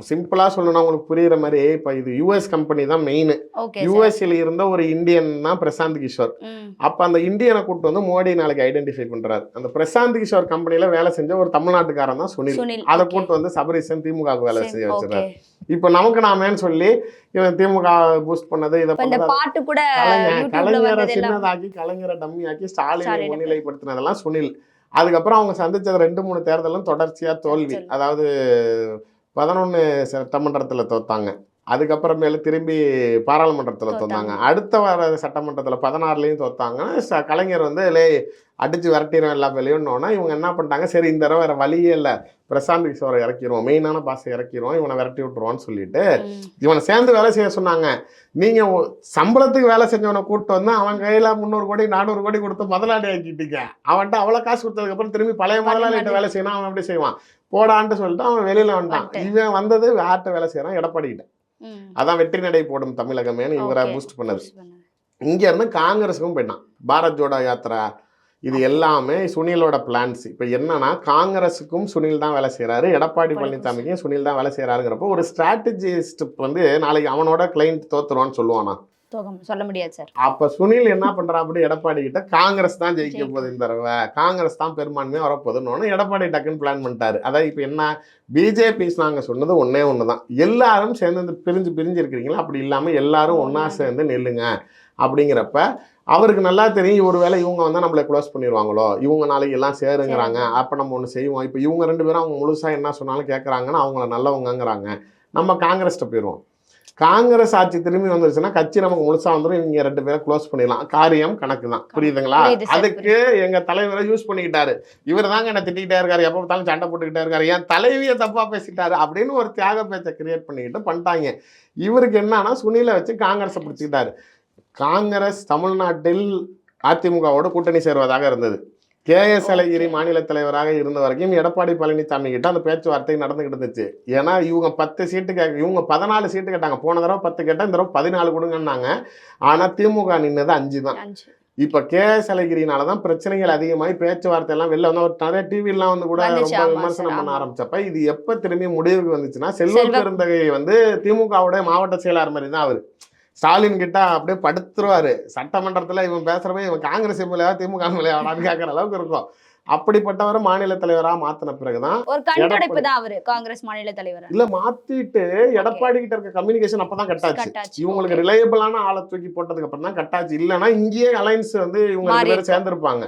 சிம்பிளா சொல்லணும்னா உங்களுக்கு புரியுற மாதிரி இப்ப இது யூஎஸ் கம்பெனி தான் மெயின். Okay sir. யூஎஸ்ல இருந்த ஒரு இந்தியன் தான் பிரசாந்த் கிஷோர். ம். அப்ப அந்த இந்தியனை கூட்டு வந்து மோடி நாளைக்கு ஐடென்டிஃபை பண்றாரு. அந்த பிரசாந்த் கிஷோர் கம்பெனில வேலை செஞ்ச ஒரு தமிழ்நாட்டுக்காரன் தான் சுனில். சுனில். அதை ஓகே. கூட்டு வந்து சபரீசன் திமுகவுக்கு வேலை செய்ய ஓகே. வச்சிருக்காரு. இப்ப நமக்கு நாமேன்னு சொல்லி இவன் திமுக பூஸ்ட் பண்ணது இதை இப்ப இந்த பண்ணது பாட்டு கூட யூடியூப்ல கலைஞரை வந்தது எல்லாம் சின்னதாக்கி கலைஞரை டம்மி ஆக்கி ஸ்டாலினை ஸ்டாலினை முன்னிலைப்படுத்தினதெல்லாம் சுனில். அதுக்கப்புறம் அவங்க சந்திச்சது 2-3 தேர்தலும் தொடர்ச்சியா தோல்வி. தோல்வி. அதாவது 11 சட்டமன்றத்துல தோத்தாங்க. அதுக்கப்புறமேல திரும்பி பாராளுமன்றத்துல தோத்தாங்க. அடுத்த வர சட்டமன்றத்துல 16லயும் தோத்தாங்க. கலைஞர் வந்து அடிச்சு விரட்டிடும் எல்லா வேலையும்னோன்னா இவங்க என்ன பண்ணிட்டாங்க, சரி இந்த தடவை வேற வழியே இல்லை, பிரசாந்த் கிஷோரை இறக்கிடுவோம், மெயினான பாஸை இறக்கிடுவோம், இவனை விரட்டி விட்டுருவான்னு சொல்லிட்டு இவனை சேர்ந்து வேலை செய்ய சொன்னாங்க. நீங்க சம்பளத்துக்கு வேலை செஞ்சவனை கூப்பிட்டு வந்து அவன் கையில 300 கோடி 400 கோடி கொடுத்து முதலாளி ஆக்கிட்டீங்க. அவன்கிட்ட அவ்வளவு காசு கொடுத்ததுக்கு அப்புறம் திரும்பி பழைய முதலாளிகிட்ட வேலை செய்யணும். அவன் எப்படி செய்வான், போடான்ட்டு சொல்லிட்டு அவன் வெளியில வந்துட்டான். இவன் வந்தது யார்கிட்ட வேலை செய்யறான், எடப்பாடிக்கிட்ட. அதான் வெற்றி நடை போடும் தமிழகமேன்னு இவரை பூஸ்ட் பண்ணது. இங்க இருந்து காங்கிரஸுக்கும் போயிட்டான். பாரத் ஜோடோ யாத்திரா இது எல்லாமே சுனிலோட பிளான்ஸ். இப்போ என்னன்னா காங்கிரஸுக்கும் சுனில் தான் வேலை செய்யறாரு, எடப்பாடி பழனிசாமிக்கும் சுனில் தான் வேலை செய்யறாருங்கிறப்போ ஒரு ஸ்ட்ராட்டஜிஸ்ட் வந்து நாளைக்கு அவனோட கிளைண்ட் தோத்துருவான்னு சொல்லுவானா? சொல்ல முடியாது சார். அப்ப சுனில் என்ன பண்றா, அப்படி எடப்பாடி கிட்ட காங்கிரஸ் தான் ஜெயிக்க போகுது இந்த தடவை, காங்கிரஸ் தான் பெரும்பான்மையா வரப்போகுதுன்னு எடப்பாடி டக்குன்னு பிளான் பண்ணிட்டாரு. அதாவது இப்ப என்ன, பிஜேபி நாங்க சொன்னது ஒன்னே ஒண்ணுதான், எல்லாரும் சேர்ந்து பிரிஞ்சு பிரிஞ்சு இருக்கிறீங்களா, அப்படி இல்லாம எல்லாரும் ஒன்னா சேர்ந்து நெல்லுங்க அப்படிங்கிறப்ப அவருக்கு நல்லா தெரியும் ஒருவேளை இவங்க வந்து நம்மளை க்ளோஸ் பண்ணிடுவாங்களோ, இவங்க நாளைக்கு எல்லாம் சேருங்கிறாங்க, அப்போ நம்ம ஒன்று செய்வோம். இப்போ இவங்க 2 பேரும் அவங்க முழுசாக என்ன சொன்னாலும் கேட்குறாங்கன்னா அவங்கள நல்லவங்கிறாங்க, நம்ம காங்கிரஸ்ட்ட போயிடுவோம். காங்கிரஸ் ஆட்சி திரும்பி வந்துருச்சுன்னா கட்சி நமக்கு முழுசா வந்துடும், இவங்க 2 பேரும் க்ளோஸ் பண்ணிடலாம். காரியம் கணக்கு தான், புரியுதுங்களா? அதுக்கு எங்க தலைவரை யூஸ் பண்ணிக்கிட்டாரு. இவர் தாங்க என்ன திட்டிக்கிட்டே இருக்காரு, எப்போ பார்த்தாலும் சண்டை போட்டுக்கிட்டே இருக்காரு, என் தலைவியை தப்பா பேசிட்டாரு அப்படின்னு ஒரு தியாக பேச்சை கிரியேட் பண்ணிக்கிட்டு பண்ணிட்டாங்க. இவருக்கு என்னன்னா சுனிலை வச்சு காங்கிரஸை பிடிச்சிக்கிட்டாரு. காங்கிரஸ் தமிழ்நாட்டில் அதிமுகவோட கூட்டணி சேர்வதாக இருந்தது. KS அழகிரி மாநில தலைவராக இருந்த வரைக்கும் எடப்பாடி பழனிசாமி கிட்ட அந்த பேச்சுவார்த்தை நடந்துகிட்டு இருந்துச்சு. ஏன்னா இவங்க 10 சீட்டு இவங்க 14 சீட்டு கேட்டாங்க. போன தடவை 10 கேட்டால் இந்த தடவை 14 கொடுங்கன்னாங்க. ஆனா திமுக நின்னது 5 தான். இப்ப KS அழகிரினால தான் பிரச்சனைகள் அதிகமாகி பேச்சுவார்த்தை எல்லாம் வெளில வந்து நிறைய டிவிலாம் வந்து கூட ரொம்ப விமர்சனம் பண்ண ஆரம்பிச்சப்ப இது எப்ப திரும்பி முடிவுக்கு வந்துச்சுன்னா, செல்வ பெருந்தகை வந்து திமுகவுடைய மாவட்ட செயலாளர் மாதிரி தான் அவரு. ஸ்டாலின் கிட்ட அப்படியே படுத்துருவாரு. சட்டமன்றத்துல இவன் பேசுறப்ப இவன் காங்கிரஸ் எம்எல்ஏவா திமுக எம்எல்ஏவான்னு கேட்கற அளவுக்கு இருக்கும். அப்படிப்பட்டவரை மாநில தலைவரா மாத்தின பிறகுதான் ஒரு கண்துடைப்பு தான் அவரு காங்கிரஸ் மாநில தலைவர் இல்ல மாத்திட்டு எடப்பாடி கிட்ட இருக்க கம்யூனிகேஷன் அப்பதான் கட்டாச்சு. இவங்களுக்கு ரிலையபிளான ஆளை தூக்கி போட்டதுக்கு அப்புறம் தான் கட்டாச்சு. இல்லைன்னா இங்கேயே அலைன்ஸ் வந்து இவங்க 2 பேரும் சேர்ந்திருப்பாங்க.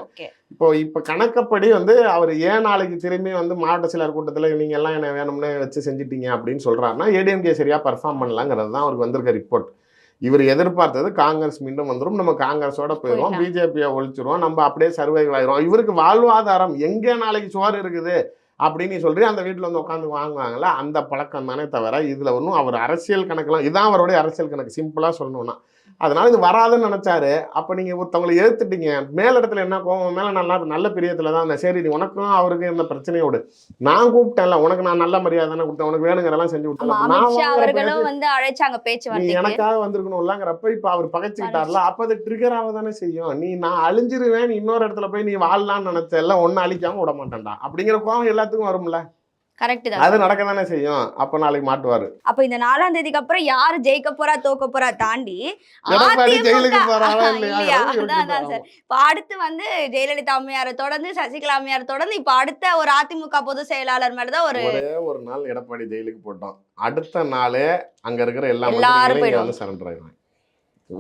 இப்ப கணக்கப்படி வந்து அவர் ஏன் நாளைக்கு திரும்பி வந்து மாவட்ட செயலர் கூட்டத்துல நீங்க எல்லாம் என்ன வேணும்னு வச்சு செஞ்சுட்டீங்க அப்படின்னு சொல்றாருன்னா, ஏடிஎம்கே சரியா பர்ஃபார்ம் பண்ணலாங்கிறது தான் அவருக்கு வந்திருக்க ரிப்போர்ட். இவர் எதிர்பார்த்தது காங்கிரஸ் மீண்டும் வந்துடும், நம்ம காங்கிரஸோட போயிடுவோம், பிஜேபியை ஒழிச்சிருவோம், நம்ம அப்படியே சர்வைவ் ஆயிரும். இவருக்கு வாழ்வாதாரம் எங்கே நாளைக்கு சோறு இருக்குது அப்படின்னு சொல்லி அந்த வீட்டில் வந்து உட்காந்து வாங்குவாங்கல்ல, அந்த பழக்கம் தானே தவிர இதில் ஒன்றும் அவர் அரசியல் கணக்கெல்லாம் இதுதான் அவருடைய அரசியல் கணக்கு, சிம்பிளாக சொல்லணும்னா. அதனால இது வராதுன்னு நினைச்சாரு. அப்போ நீங்கள் ஒருத்தவங்களை ஏற்றுட்டீங்க, மேலிடத்துல என்ன கோவம் மேலே நல்ல பிரியத்தில் தான் இருந்தேன், சரி நீ உனக்கும் அவருக்கு இந்த பிரச்சனையோடு நான் கூப்பிட்டேன்ல, உனக்கு நான் நல்ல மரியாதை தானே கொடுத்தேன், உனக்கு வேணுங்கிறதெல்லாம் செஞ்சு விட்டேன், நீ எனக்காக வந்திருக்கணும்லங்கிறப்ப இப்போ அவர் பகைச்சுக்கிட்டார்ல, அப்போ அது ட்ரிகர் ஆக தானே செய்யும். நீ நான் அழிஞ்சிருவேன், இன்னொரு இடத்துல போய் நீ வாழலான்னு நினைச்சல, ஒன்னு அழிக்காம விட மாட்டேன்டா அப்படிங்கிற கோவம் எல்லாத்துக்கும் வரும்ல. கரெக்ட் தான், அது நடக்க தானே செய்யும். அப்ப நாளைக்கு மாட்டுவாரு. அப்ப இந்த 4ஆம் தேதிக்கு அப்புறம் யாரு ஜெயிக்க போறா தோக்க போறா தாண்டி ஜெயிலுக்கு போறாரா இல்லையா, அதான் சார். இப்ப அடுத்து வந்து ஜெயலலிதா அம்மையாரை தொடர்ந்து சசிகலா அம்மையாரை தொடர்ந்து இப்ப அடுத்த ஒரு அதிமுக பொதுச் செயலாளர் மேலதான் ஒரு நாள் எடப்பாடி ஜெயிலுக்கு போட்டோம், அடுத்த நாளே அங்க இருக்கிற எல்லாரும் வந்து சரண்டர் ஆயிடுவாங்க.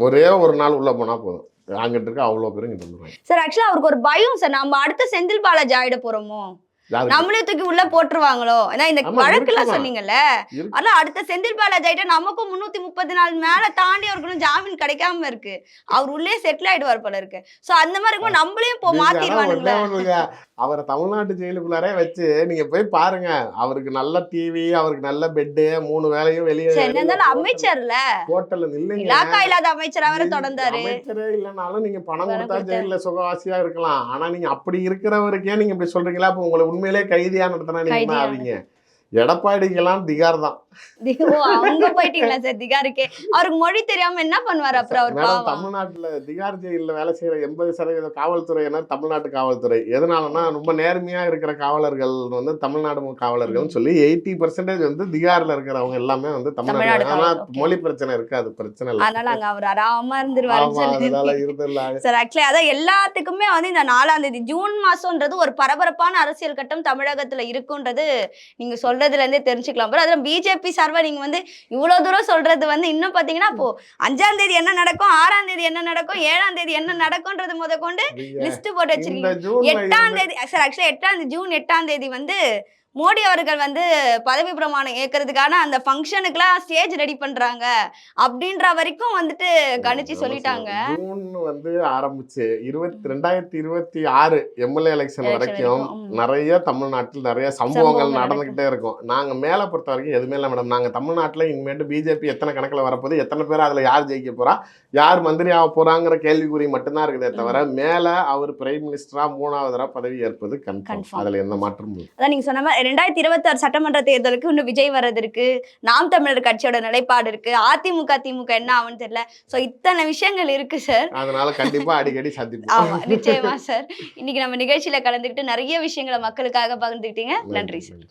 ஒரே ஒரு நாள் உள்ள போனா போதும், அங்கிட்டு இருக்க அவ்வளவு பேரும் இங்க வந்துருவாங்க. சார் ஆக்சுவலா அவருக்கு ஒரு பயம் சார், நம்ம அடுத்த செந்தில் பாலாஜி ஆயிட போறோமோ, நம்மளே தூக்கி உள்ள போட்டுருவாங்களோ, ஏன்னா இந்த வழக்கு எல்லாம் சொன்னீங்கல்ல, அதெல்லாம் அடுத்த செந்தில் பாலாஜி ஆயிட்டா நமக்கும் 330 நாள் மேல தாண்டி அவருக்கு ஜாமீன் கிடைக்காம இருக்கு, அவர் உள்ளே செட்டில் ஆயிடுவார் போல இருக்கு. சோ அந்த மாதிரி இருக்கும், நம்மளே இப்போ மாத்திடுவானுங்களா. அவரை தமிழ்நாட்டு ஜெயிலுக்குள்ளாரே வச்சு நீங்க போய் பாருங்க, அவருக்கு நல்ல டிவி, அவருக்கு நல்ல பெட்டு, 3 வேளையும் வெளியே அமைச்சர்ல ஹோட்டல்ல இலாக்கா இல்லாத அமைச்சரா வேற தொடர்ந்தாரு. அமைச்சரே இல்லைனாலும் நீங்க பணம் கொடுத்தா ஜெயில சுகவாசியா இருக்கலாம். ஆனா நீங்க அப்படி இருக்கிறவருக்கே நீங்க இப்படி சொல்றீங்களா, அப்ப உங்களை உண்மையிலே கைதியா நடத்தினா நீங்க ஆவீங்க. எடப்பாடிக்கெல்லாம் திகார் தான். ஓ, அங்க போயிட்டீங்களா சார் திகாருக்கே? அவருக்கு மொழி தெரியாம என்ன பண்ணுவாரு அப்புறம் அவர் மேடம், பாவம்? தமிழ்நாட்டுல திகார் ஜெயில வேலை செய்யற 80% காவல்துறையினர் தமிழ்நாட்டு காவல்துறை. எதனாலன்னா ரொம்ப நேர்மையா இருக்கிற காவலர்கள் வந்து தமிழ்நாடு காவலர்கள்னு சொல்லி 80% வந்து திகார்ல இருக்கிறவங்க எல்லாமே வந்து தமிழ்நாடு தமிழ்நாடு. ஆனா காவலர், okay. மொழி பிரச்சனை இருக்காது, பிரச்சனை இல்லை. அதனால அங்க அவர் ஆறாம இருந்துருவாருன்னு ஆமா, அதனால சொல்லி. இருந்துடலாம். சார் ஆக்சுவலி அதான் எல்லாத்துக்குமே வந்து இந்த 4ஆம் தேதி ஜூன் மாசம்ன்றது ஒரு பரபரப்பான அரசியல் கட்டம் தமிழகத்துல இருக்குன்றது நீங்க சொல்றதுல இருந்தே தெரிஞ்சுக்கலாம். அப்புறம் அதுல பிஜேபி சார்பா நீங்க வந்து இவ்வளவு தூரம் சொல்றது வந்து இன்னும் பாத்தீங்கன்னா அப்போ 5ஆம் தேதி என்ன நடக்கும், 6ஆம் தேதி என்ன நடக்கும், 7ஆம் தேதி என்ன நடக்கும்ன்றது முதற்கொண்டு லிஸ்ட் போட்டு இந்த வச்சிருக்கீங்க. ஜூன்ல 8ஆம் தேதி சார் ஆக்சுவலி ஜூன் 8ஆம் தேதி வந்து மோடி அவர்கள் வந்து பதவி பிரமாணம் ஏற்கிறதுக்கான அந்த ஃபங்க்ஷனுக்குலாம் ஸ்டேஜ் ரெடி பண்றாங்க அப்படின்ற வரைக்கும் வந்துட்டு கணிச்சு சொல்லிட்டாங்க. ஜூன் வந்து ஆரம்பிச்சு 2026 எம்எல்ஏ எலெக்ஷன் வரைக்கும் நிறைய தமிழ்நாட்டில் நிறைய சம்பவங்கள் நடந்துகிட்டே இருக்கும். நாங்க மேல பொறுத்த வரைக்கும் எதுவுமே இல்லை மேடம். நாங்க தமிழ்நாட்டுல இனிமேட்டு பிஜேபி எத்தனை கணக்குல வரப்போகுது, எத்தனை பேர் அதுல யார் ஜெயிக்க போறா, யார் மந்திரி ஆக போறாங்கிற கேள்விக்குறி மட்டும்தான் இருக்குதே தவிர மேல அவர் பிரைம் மினிஸ்டரா 3வது தடவை பதவி ஏற்பது கன்ஃபார்ம். அதுல எந்த மாற்றமும் இல்லை. அதான் நீங்க சொன்ன மாதிரி 2026 சட்டமன்ற தேர்தலுக்கு இன்னும் விஜய் வர்றது இருக்கு, நாம் தமிழர் கட்சியோட நிலைப்பாடு இருக்கு, அதிமுக திமுக என்ன ஆகும்னு தெரியல. சோ இத்தனை விஷயங்கள் இருக்கு சார். அதனால கண்டிப்பா அடிக்கடி சந்திப்போம். ஆமா, நிச்சயமா சார். இன்னைக்கு நம்ம நிகழ்ச்சியில கலந்துக்கிட்டு நிறைய விஷயங்களை மக்களுக்காக பகிர்ந்துக்கிட்டீங்க. நன்றி சார்.